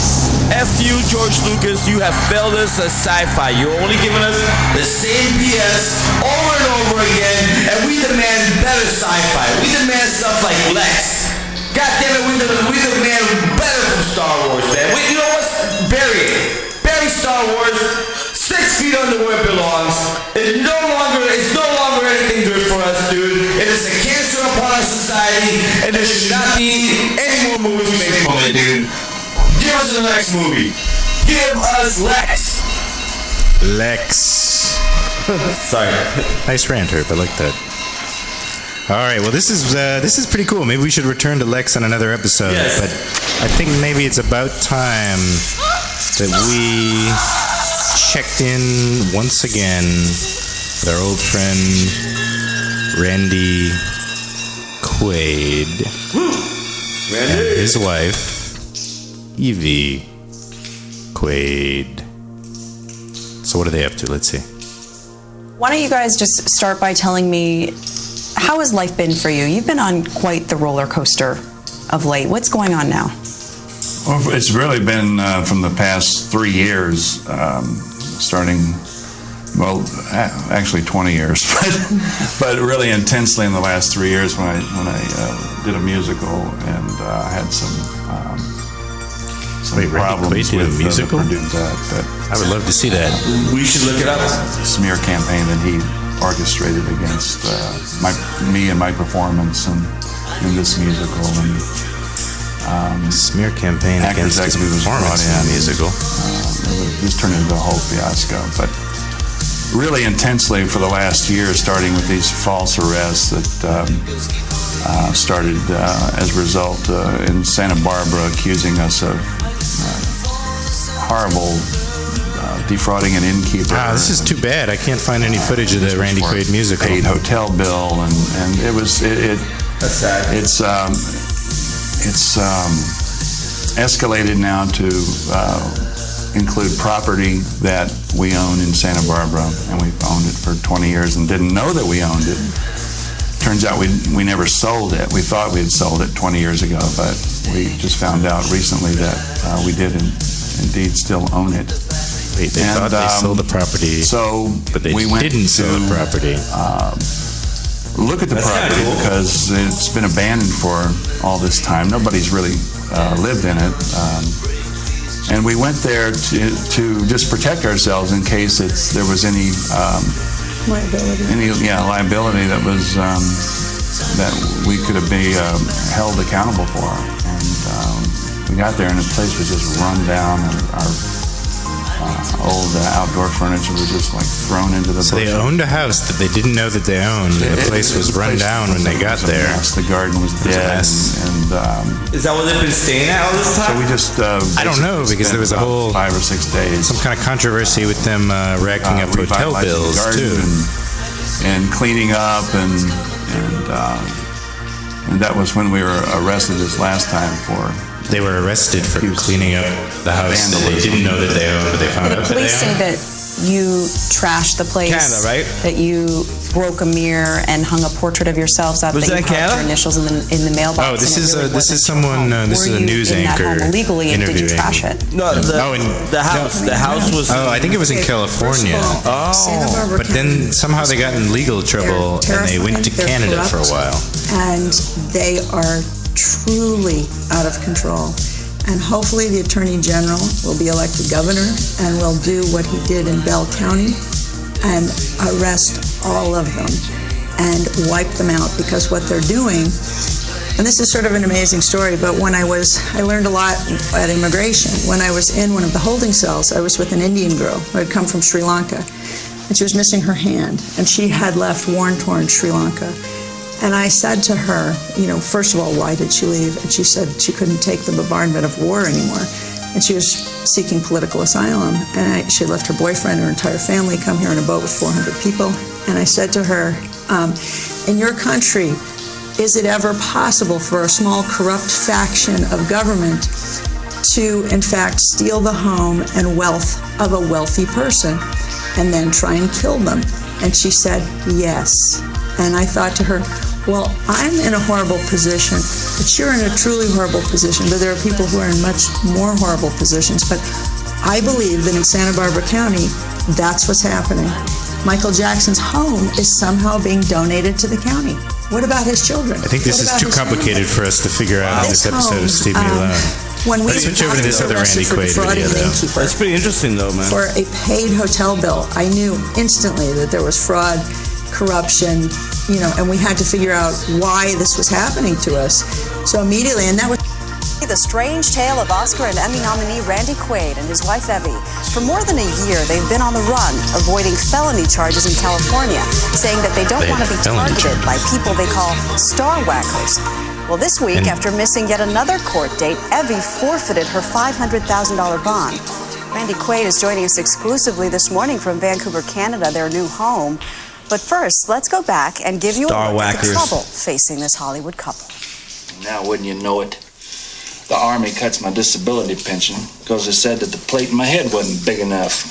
F you, George Lucas. You have failed us as sci-fi. You're only giving us the same BS over and over again, and we demand better sci-fi. We demand stuff like Lex. God damn it, we demand better from Star Wars, man. You know what? Bury it. Bury Star Wars. 6 feet under where it belongs. It's no longer anything good for us, dude. It is a cancer upon our society, and there should not be any more movies made from it, dude. Give us the next movie. Give us Lex. Lex. Sorry. Nice rant, Herb. I like that. All right. Well, this is pretty cool. Maybe we should return to Lex on another episode. Yes. But I think maybe it's about time that we checked in once again with our old friend Randy Quaid and his wife Evie Quaid. So what are they up to? Let's see. Why don't you guys just start by telling me, how has life been for you? You've been on quite the roller coaster of late. What's going on now? Well, it's really been from the past 3 years, starting, well, actually 20 years, but really intensely in the last 3 years when I did a musical and had some problems with the musical. I would love to see that. We should look it up. Smear campaign that he orchestrated against me and my performance in this musical. And smear campaign against his performance in the musical. This turned into a whole fiasco, but really intensely for the last year, starting with these false arrests that started as a result in Santa Barbara, accusing us of horrible defrauding an innkeeper. This is too bad. I can't find any footage of the Randy Quaid musical. Paid hotel bill, and it was That's sad. It's escalated now to include property that we own in Santa Barbara, and we've owned it for 20 years and didn't know that we owned it. Turns out we never sold it. We thought we had sold it 20 years ago, but we just found out recently that we did indeed still own it. Wait, they thought they sold the property, but they didn't sell the property. Look at the property because it's been abandoned for all this time. Nobody's really lived in it. And we went there to just protect ourselves in case there was any liability that was that we could have been held accountable for. And we got there and the place was just run down, and our old outdoor furniture was just like thrown into the bushes. So they owned a house that they didn't know that they owned. The place was run down when they got there. The garden was dead. And is that what they've been staying at all this time? So we just I don't know, because there was a whole 5 or 6 days, some kind of controversy with them racking up hotel bills too, and cleaning up, and that was when we were arrested this last time for. They were arrested for cleaning up the house that they didn't know that they owned, but they found out that they owned. Police say that you trashed the place. Canada, right? That you broke a mirror and hung a portrait of yourselves up. Was that Canada? Your initials in the mailbox. Oh, this is someone. This is a news anchor illegally, and did you trash it? No, the house. The house was. Oh, I think it was in California. Oh, but then somehow they got in legal trouble and they went to Canada for a while. And they are truly out of control. and hopefully the Attorney General will be elected governor and will do what he did in Bell County and arrest all of them and wipe them out, because what they're doing, and this is sort of an amazing story, but when I learned a lot at immigration. When I was in one of the holding cells, I was with an Indian girl who had come from Sri Lanka, and she was missing her hand, and she had left war-torn Sri Lanka. And I said to her, first of all, why did she leave? And she said she couldn't take the bombardment of war anymore. And she was seeking political asylum. And she left her boyfriend, her entire family, come here in a boat with 400 people. And I said to her, in your country, is it ever possible for a small corrupt faction of government to, in fact, steal the home and wealth of a wealthy person and then try and kill them? And she said, yes. And I thought to her, well, I'm in a horrible position, but you're in a truly horrible position. But there are people who are in much more horrible positions. But I believe that in Santa Barbara County, that's what's happening. Michael Jackson's home is somehow being donated to the county. What about his children? I think this is too complicated for us to figure out in this episode of Steve Me Alone. Let's switch over to this other Randy Quaid video, though. That's pretty interesting, though, man. For a paid hotel bill, I knew instantly that there was fraud, corruption, and we had to figure out why this was happening to us. So immediately, and that was The strange tale of Oscar and Emmy nominee Randy Quaid and his wife Evie. For more than a year, they've been on the run, avoiding felony charges in California, saying that they don't want to be targeted by people they call star whackers. Well, this week, after missing yet another court date, Evie forfeited her $500,000 bond. Randy Quaid is joining us exclusively this morning from Vancouver, Canada, their new home. But first, let's go back and give you a look at the trouble facing this Hollywood couple. Now, wouldn't you know it, the Army cuts my disability pension because they said that the plate in my head wasn't big enough.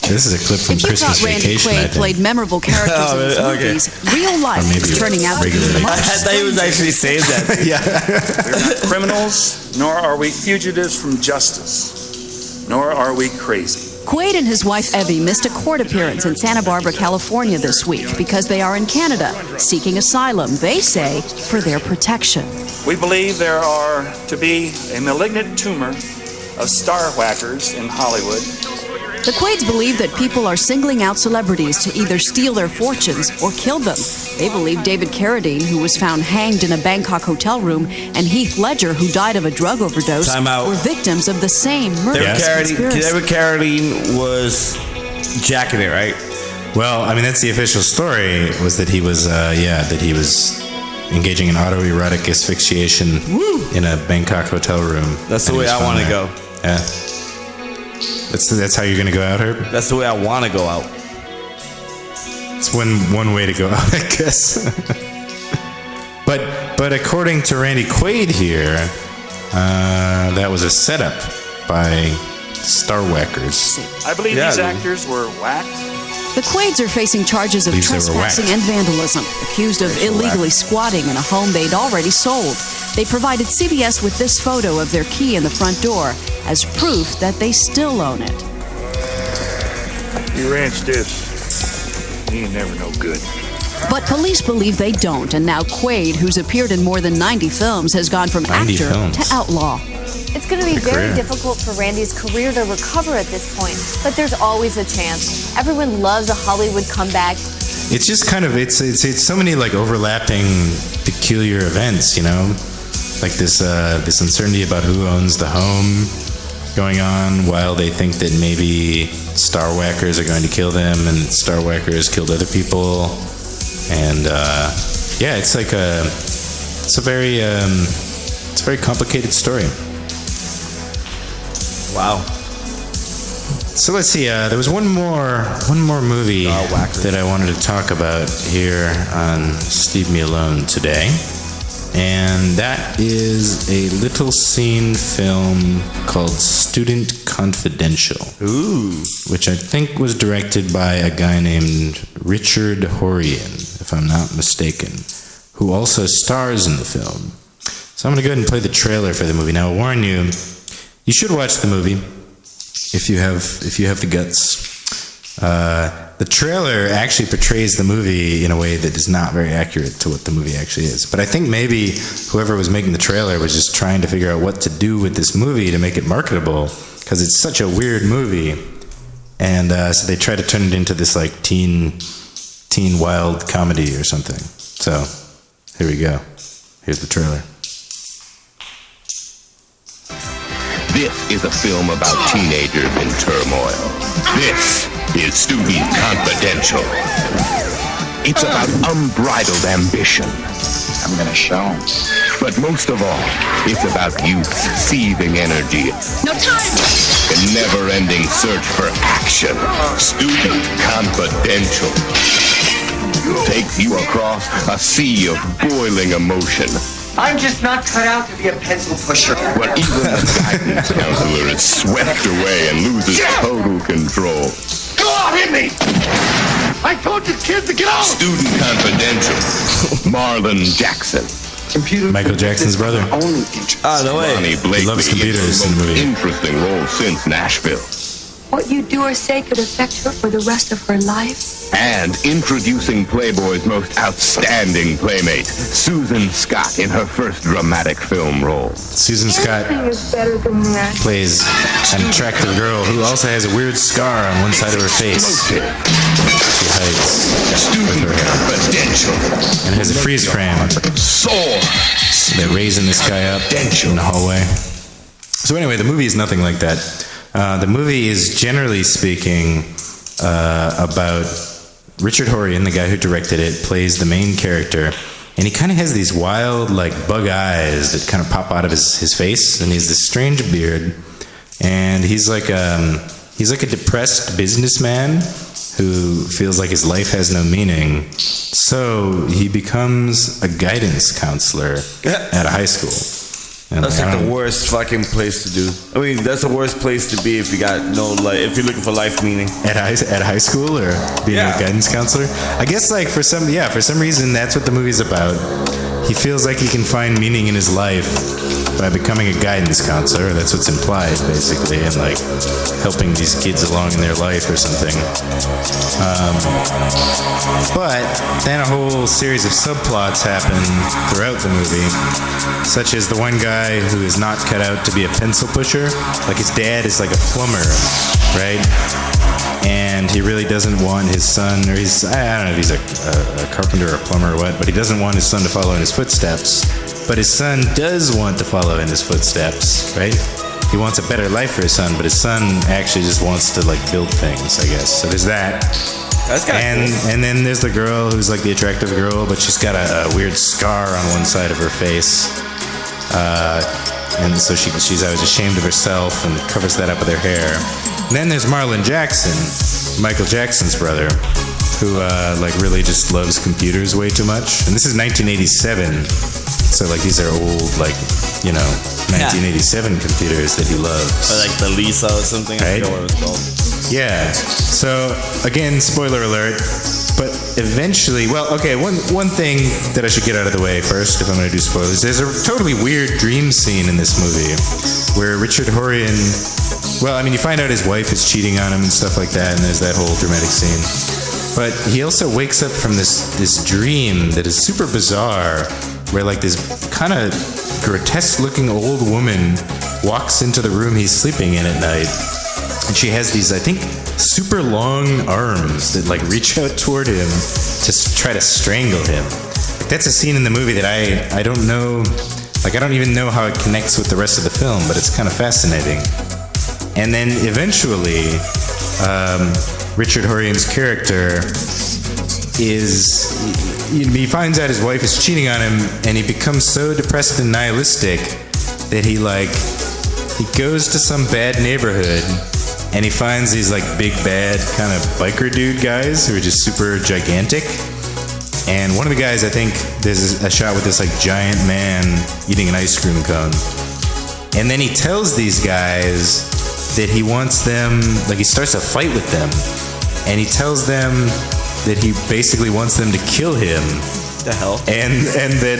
This is a clip from Christmas Vacation, Randy Quaid played memorable characters in his movies, real life is turning out to be I thought he was actually saying that. We're not criminals, nor are we fugitives from justice, nor are we crazy. Quaid and his wife Evie missed a court appearance in Santa Barbara, California this week because they are in Canada seeking asylum, they say, for their protection. We believe there are to be a malignant tumor of star whackers in Hollywood. The Quaids believe that people are singling out celebrities to either steal their fortunes or kill them. They believe David Carradine, who was found hanged in a Bangkok hotel room, and Heath Ledger, who died of a drug overdose, were victims of the same murderous conspiracy. David Carradine was jacking it, right? Well, I mean, that's the official story, was that he was, that he was engaging in autoerotic asphyxiation in a Bangkok hotel room. That's the way I want to go. Yeah. That's how you're going to go out, Herb? That's the way I want to go out. It's one way to go out, I guess. But according to Randy Quaid here, that was a setup by star whackers. I believe these actors were whacked. The Quaids are facing charges of trespassing and vandalism, accused of illegally squatting in a home they'd already sold. They provided CBS with this photo of their key in the front door as proof that they still own it. You ranch this. You ain't never no good. But police believe they don't, and now Quaid, who's appeared in more than 90 films, has gone from actor to outlaw. It's going to be very difficult for Randy's career to recover at this point, but there's always a chance. Everyone loves a Hollywood comeback. It's just kind of, it's so many like overlapping peculiar events, you know? Like this uncertainty about who owns the home going on while they think that maybe star whackers are going to kill them and star whackers killed other people. And it's like it's a very complicated story. Wow. So let's see. There was one more movie that I wanted to talk about here on Steve Me Alone today, and that is a little scene film called Student Confidential. Ooh. Which I think was directed by a guy named Richard Horian, if I'm not mistaken, who also stars in the film. So I'm going to go ahead and play the trailer for the movie. Now, I'll warn you, you should watch the movie if you have the guts. the trailer actually portrays the movie in a way that is not very accurate to what the movie actually is. But I think maybe whoever was making the trailer was just trying to figure out what to do with this movie to make it marketable, because it's such a weird movie. And so they tried to turn it into this like teen wild comedy or something. So here we go. Here's the trailer. This is a film about teenagers in turmoil. This is Student Confidential. It's about unbridled ambition. I'm gonna show 'em. But most of all, it's about youth's seething energy. No time! A never-ending search for action. Student Confidential takes you across a sea of boiling emotion. I'm just not cut out to be a pencil pusher. Where even the guidance counselor is swept away and loses total control. Go on, hit me! I told you kids to get out! Student Confidential. Marlon Jackson. Michael Jackson's brother. No way. Ronnie Blakely, he loves computers in the movie. Interesting role since Nashville. What you do or say could affect her for the rest of her life. And introducing Playboy's most outstanding playmate, Susan Scott, in her first dramatic film role. Susan Scott is better than that. plays an attractive girl who also has a weird scar on one side of her face. She hides with her hair. And has a freeze frame. They're raising this guy up in the hallway. So anyway, the movie is nothing like that. The movie is, generally speaking, about Richard Horian, the guy who directed it, plays the main character, and he kind of has these wild, like, bug eyes that kind of pop out of his face, and he has this strange beard, and he's like a depressed businessman who feels like his life has no meaning, so he becomes a guidance counselor at a high school. And that's like the worst fucking place to do. I mean, that's the worst place to be if you got no life, if you're looking for life meaning. At high school or being a guidance counselor? I guess like for some reason that's what the movie's about. He feels like he can find meaning in his life by becoming a guidance counselor. That's what's implied, basically, and like helping these kids along in their life or something. But then a whole series of subplots happen throughout the movie, such as the one guy who is not cut out to be a pencil pusher. Like his dad is like a plumber, right? And he really doesn't want his son, or I don't know if he's a carpenter or a plumber or what, but he doesn't want his son to follow in his footsteps. But his son does want to follow in his footsteps, right? He wants a better life for his son, but his son actually just wants to like build things, I guess. So there's that. That's kind of cool. And then there's the girl who's like the attractive girl, but she's got a weird scar on one side of her face. And so she's always ashamed of herself and covers that up with her hair. And then there's Marlon Jackson, Michael Jackson's brother, who like really just loves computers way too much. And this is 1987, so like these are old, like, you know, 1987 computers that he loves. Or like the Lisa or something. Right? I forget what it was called. Yeah. So again, spoiler alert. But eventually, well, okay, one thing that I should get out of the way first, if I'm going to do spoilers, there's a totally weird dream scene in this movie where Richard Horian, well, I mean, you find out his wife is cheating on him and stuff like that, and there's that whole dramatic scene. But he also wakes up from this dream that is super bizarre, where like this kind of grotesque-looking old woman walks into the room he's sleeping in at night. And she has these, I think, super long arms that like reach out toward him to try to strangle him. Like, that's a scene in the movie that I don't know, like I don't even know how it connects with the rest of the film, but it's kind of fascinating. And then eventually, Richard Horian's character he finds out his wife is cheating on him, and he becomes so depressed and nihilistic that he goes to some bad neighborhood and he finds these like big bad kind of biker dude guys who are just super gigantic. And one of the guys, I think there's a shot with this like giant man eating an ice cream cone. And then he tells these guys that he wants them, like he starts a fight with them. And he tells them that he basically wants them to kill him. The hell? And that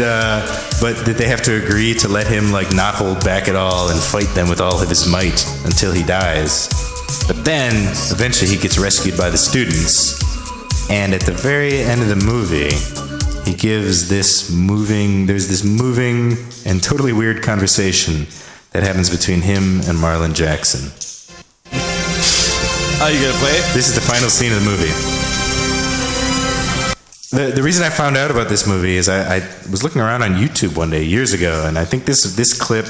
but that they have to agree to let him like not hold back at all and fight them with all of his might until he dies. But then eventually he gets rescued by the students, And at the very end of the movie, he gives there's this moving and totally weird conversation that happens between him and Marlon Jackson. Oh, you gonna play it? This is the final scene of the movie. The reason I found out about this movie is I was looking around on YouTube one day years ago, and I think this clip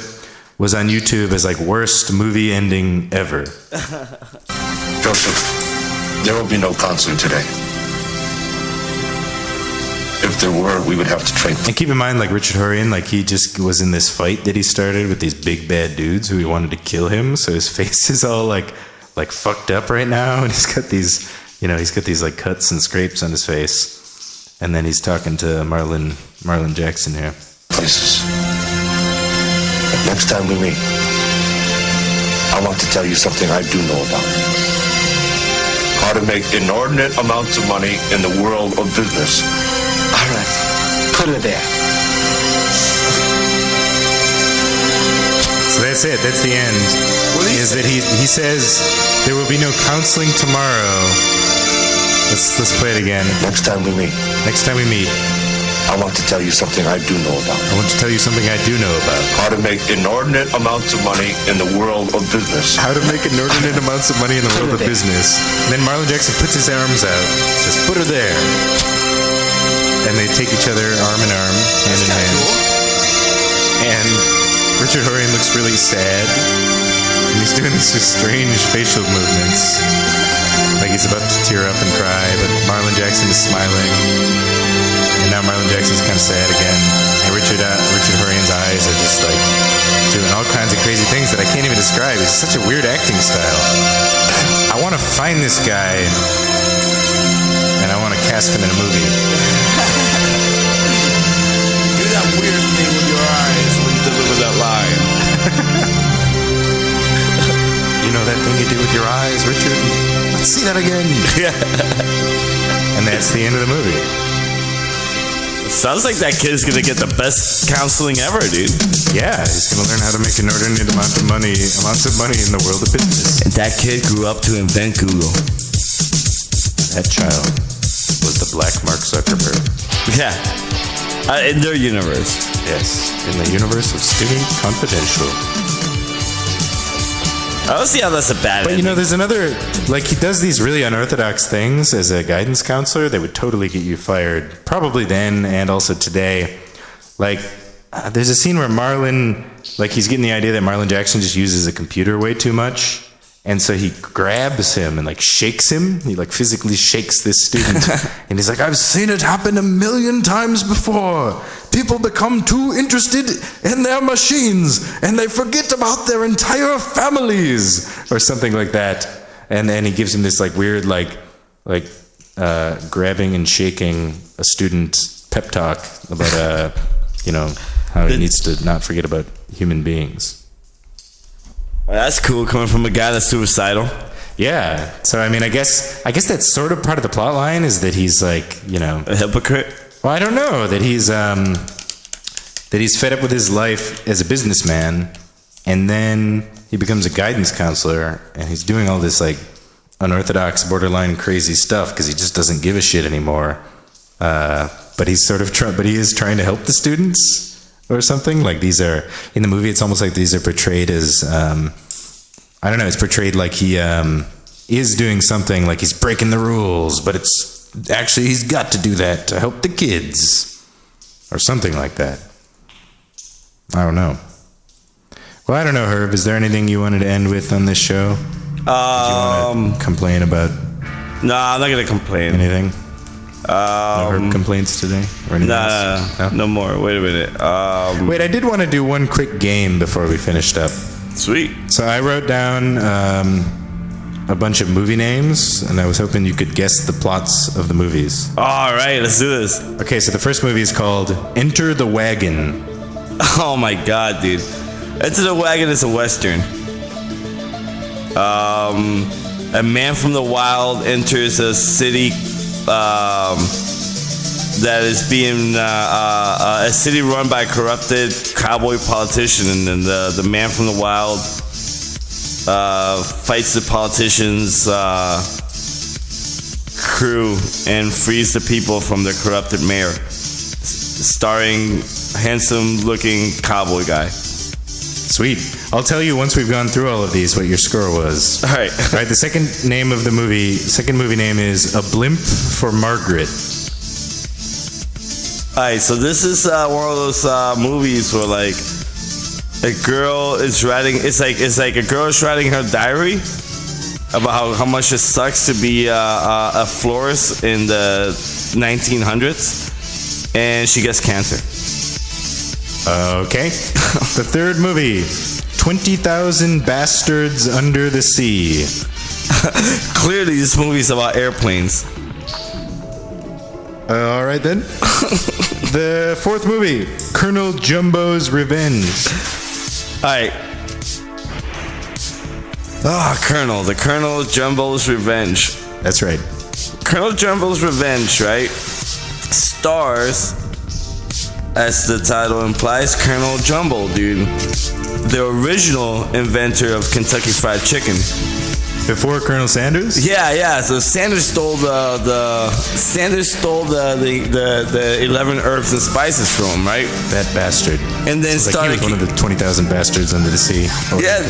was on YouTube as like worst movie ending ever. Joseph, there will be no counseling today. If there were, we would have to train. And keep in mind, like Richard Horian, like he just was in this fight that he started with these big bad dudes who he wanted to kill him. So his face is all like fucked up right now, and he's got these like cuts and scrapes on his face. And then he's talking to Marlon Jackson here. Places. Next time we meet, I want to tell you something I do know about. How to make inordinate amounts of money in the world of business. All right, put her there. So that's it. That's the end. Is that he says there will be no counseling tomorrow. Let's play it again. Next time we meet, I want to tell you something I do know about. How to make inordinate amounts of money in the world of business. And then Marlon Jackson puts his arms out, says, "Put her there." And they take each other arm in arm, hand in hand. Cool. And Richard Horian looks really sad. And he's doing these strange facial movements. Like he's about to tear up and cry, but Marlon Jackson is smiling. And now Marlon Jackson's kind of sad again. And Richard Horian's eyes are just like doing all kinds of crazy things that I can't even describe. It's such a weird acting style. I want to find this guy and I want to cast him in a movie. Do that weird thing with your eyes when you deliver that line. You know that thing you do with your eyes, Richard? Let's see that again. And that's the end of the movie. Sounds like that kid's gonna get the best counseling ever, dude. Yeah, he's gonna learn how to make inordinate amounts of money in the world of business. And that kid grew up to invent Google. That child was the Black Mark Zuckerberg. Yeah, in their universe. Yes, in the universe of Student Confidential. I don't see how that's a bad But ending. you know, there's another, like he does these really unorthodox things as a guidance counselor that would totally get you fired, probably then and also today. Like, there's a scene where Marlon, like he's getting the idea that Marlon Jackson just uses a computer way too much. And so he grabs him and like shakes him. He like physically shakes this student. And he's like, "I've seen it happen 1,000,000 times before. People become too interested in their machines and they forget about their entire families," or something like that. And then he gives him this like weird grabbing and shaking a student pep talk about how he needs to not forget about human beings. Well, that's cool coming from a guy that's suicidal. Yeah. So I mean, I guess that's sort of part of the plot line is that he's like, a hypocrite. Well, I don't know, that he's fed up with his life as a businessman, and then he becomes a guidance counselor, and he's doing all this like unorthodox, borderline crazy stuff because he just doesn't give a shit anymore. But he's but he is trying to help the students or something. Like these are in the movie. It's almost like these are portrayed as I don't know. It's portrayed like he is doing something, like he's breaking the rules, but it's actually he's got to do that to help the kids or something like that. I don't know. Well, I don't know, Herb. Is there anything you wanted to end with on this show? Did you want to complain about? No, I'm not gonna complain. Anything? No Herb complaints today? Or anything else? No more. Wait a minute. Wait, I did want to do one quick game before we finished up. Sweet. So I wrote down a bunch of movie names, and I was hoping you could guess the plots of the movies. All right, let's do this. Okay, so the first movie is called Enter the Wagon. Oh my god, dude. Enter the Wagon is a Western. A man from the wild enters a city that is being a city run by a corrupted cowboy politician, and then the man from the wild fights the politician's crew and frees the people from the corrupted mayor. Starring handsome-looking cowboy guy. Sweet. I'll tell you once we've gone through all of these what your score was. All right. All right. The second movie name is A Blimp for Margaret. All right. So this is one of those movies where like a girl is writing. It's like a girl is writing her diary about how much it sucks to be a florist in the 1900s. And she gets cancer. Okay. The third movie, 20,000 Bastards Under the Sea. Clearly, this movie is about airplanes. All right, then. The fourth movie, Colonel Jumbo's Revenge. All right. The Colonel Jumbo's Revenge. That's right. Colonel Jumbo's Revenge, right? Stars, as the title implies, Colonel Jumbo, dude. The original inventor of Kentucky Fried Chicken. Before Colonel Sanders? Yeah. So Sanders stole the 11 herbs and spices from him, right? That bastard. And then so started he was one of the 20,000 bastards under the sea. Yeah.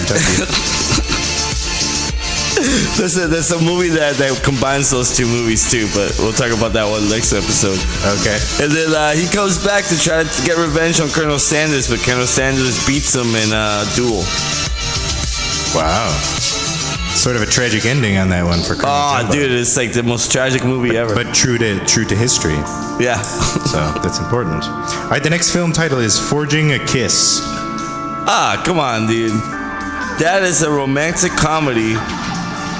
There's a movie that combines those two movies too, but we'll talk about that one next episode. Okay. And then he comes back to try to get revenge on Colonel Sanders, but Colonel Sanders beats him in a duel. Wow. Sort of a tragic ending on that one for Colonel Jumbo. Dude, it's like the most tragic movie ever. But true to history. Yeah. So that's important. All right, the next film title is Forging a Kiss. Come on, dude. That is a romantic comedy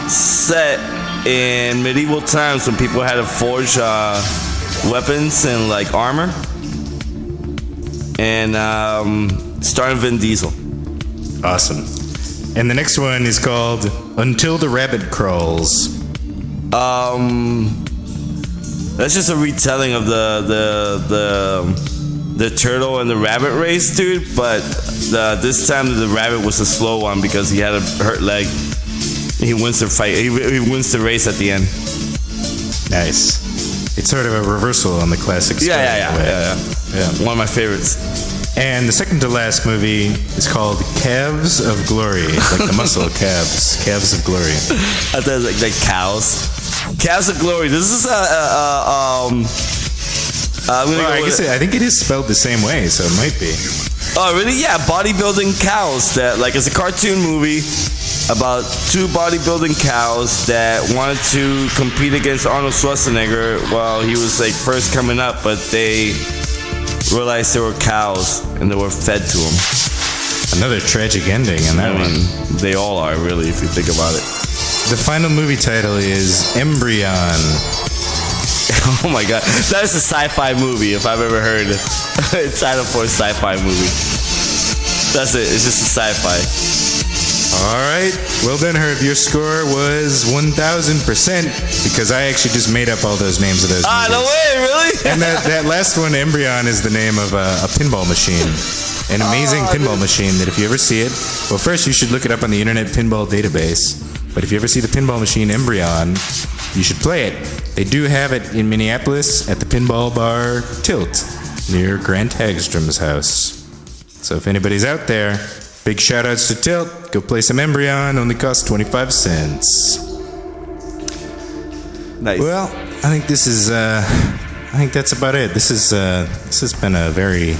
set in medieval times when people had to forge weapons and like armor, and starring Vin Diesel. Awesome. And the next one is called Until the Rabbit Crawls. That's just a retelling of the turtle and the rabbit race, dude. But this time the rabbit was a slow one because he had a hurt leg. He wins the fight. He wins the race at the end. Nice. It's sort of a reversal on the classic story. Yeah. One of my favorites. And the second to last movie is called Calves of Glory. Like the muscle calves. Calves of Glory. I thought it was like cows. Calves of Glory. This is I think it is spelled the same way, so it might be. Oh, really? Yeah, bodybuilding cows. That like it's a cartoon movie about two bodybuilding cows that wanted to compete against Arnold Schwarzenegger while he was like first coming up, but they realized they were cows and they were fed to him. Another tragic ending in that one. They all are, really, if you think about it. The final movie title is Embryon. Oh my god, that is a sci-fi movie if I've ever heard a title for a sci-fi movie. That's it, it's just a sci-fi. Alright, well then Herb, your score was 1,000% because I actually just made up all those names of those movies. No way, really? And that last one, Embryon, is the name of a pinball machine. An amazing pinball machine that if you ever see it, well first you should look it up on the Internet Pinball Database, but if you ever see the pinball machine Embryon, you should play it. They do have it in Minneapolis at the pinball bar Tilt near Grant Hagstrom's house. So if anybody's out there, big shout outs to Tilt. Go play some Embryon, only costs 25 cents. Nice. Well, I think this is I think that's about it. This has been a very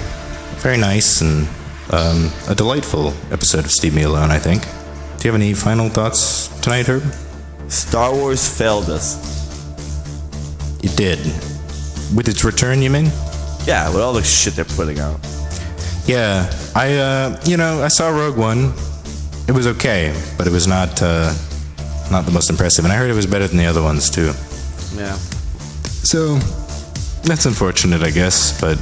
nice and a delightful episode of Steve Me Alone, I think. Do you have any final thoughts tonight, Herb? Star Wars failed us. It did. With its return, you mean? Yeah, with all the shit they're putting out. Yeah, I saw Rogue One. It was okay, but it was not the most impressive. And I heard it was better than the other ones too. Yeah. So that's unfortunate, I guess. But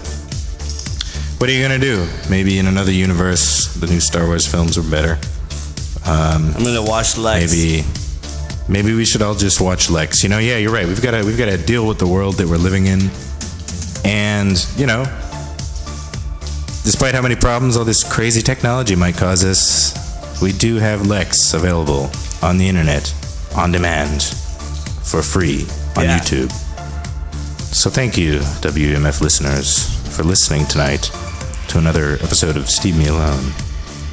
what are you gonna do? Maybe in another universe, the new Star Wars films were better. I'm gonna watch Lex. Maybe we should all just watch Lex. Yeah, you're right. We've got to deal with the world that we're living in, and despite how many problems all this crazy technology might cause us, we do have Lex available on the internet, on demand, for free. on YouTube. So thank you, WEMF listeners, for listening tonight to another episode of Steve Me Alone.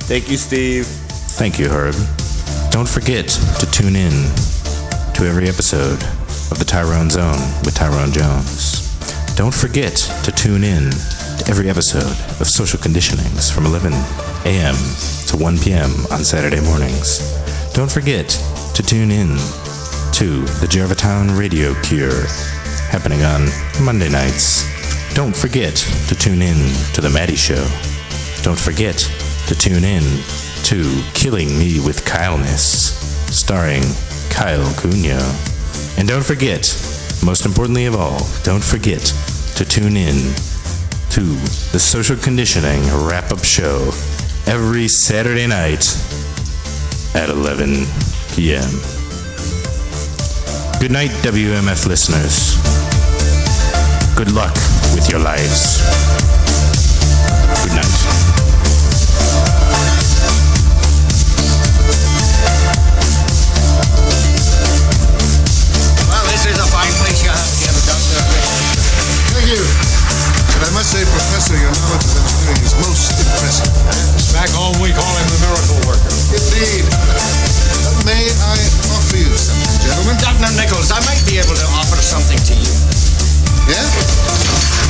Thank you, Steve. Thank you, Herb. Don't forget to tune in to every episode of The Tyrone Zone with Tyrone Jones. Don't forget to tune in to every episode of Social Conditionings from 11 a.m. to 1 p.m. on Saturday mornings. Don't forget to tune in to the Jarvatown Radio Cure, happening on Monday nights. Don't forget to tune in to The Maddie Show. Don't forget to tune in to Killing Me with Kyleness, starring Kyle Cunha. And don't forget, most importantly of all, don't forget to tune in to the Social Conditioning wrap-up show every Saturday night at 11 p.m. Good night, WMF listeners. Good luck with your lives. Good night. Well, this is a fine place you have here, Doctor. Thank you. And I must say, Professor, your knowledge of engineering is most impressive. Back home, we call him the miracle worker. Indeed. May I offer you something, gentlemen? Dr. Nichols, I might be able to offer something to you. Yeah?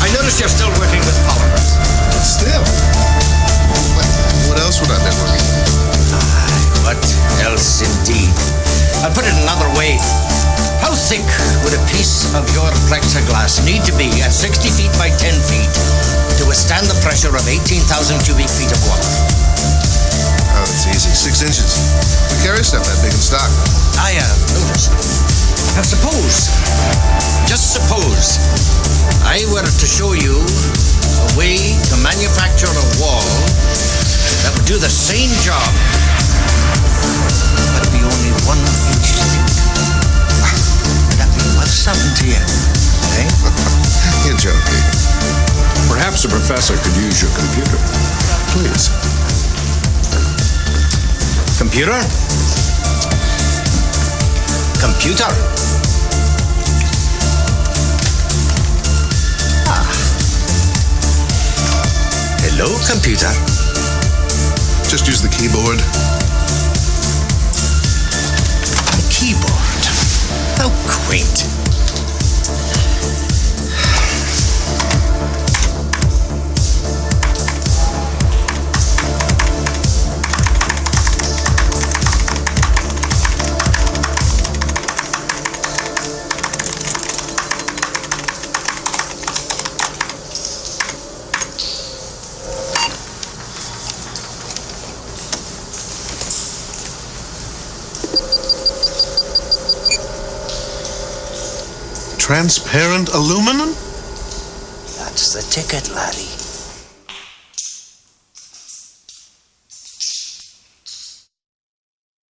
I notice you're still working with polymers. Still? What else would I be working with? What else indeed? I'll put it another way. How thick would a piece of your plexiglass need to be at 60 feet by 10 feet to withstand the pressure of 18,000 cubic feet of water? Oh, it's easy. 6 inches. We carry stuff that big in stock. I noticed. Now suppose, just suppose, I were to show you a way to manufacture a wall that would do the same job, but be only 1 inch thick. Would that be worth something to you? Eh? You're joking. Perhaps the professor could use your computer. Please. Computer? Computer? Ah. Hello, computer. Just use the keyboard. A keyboard? How quaint. Transparent aluminum? That's the ticket, laddie.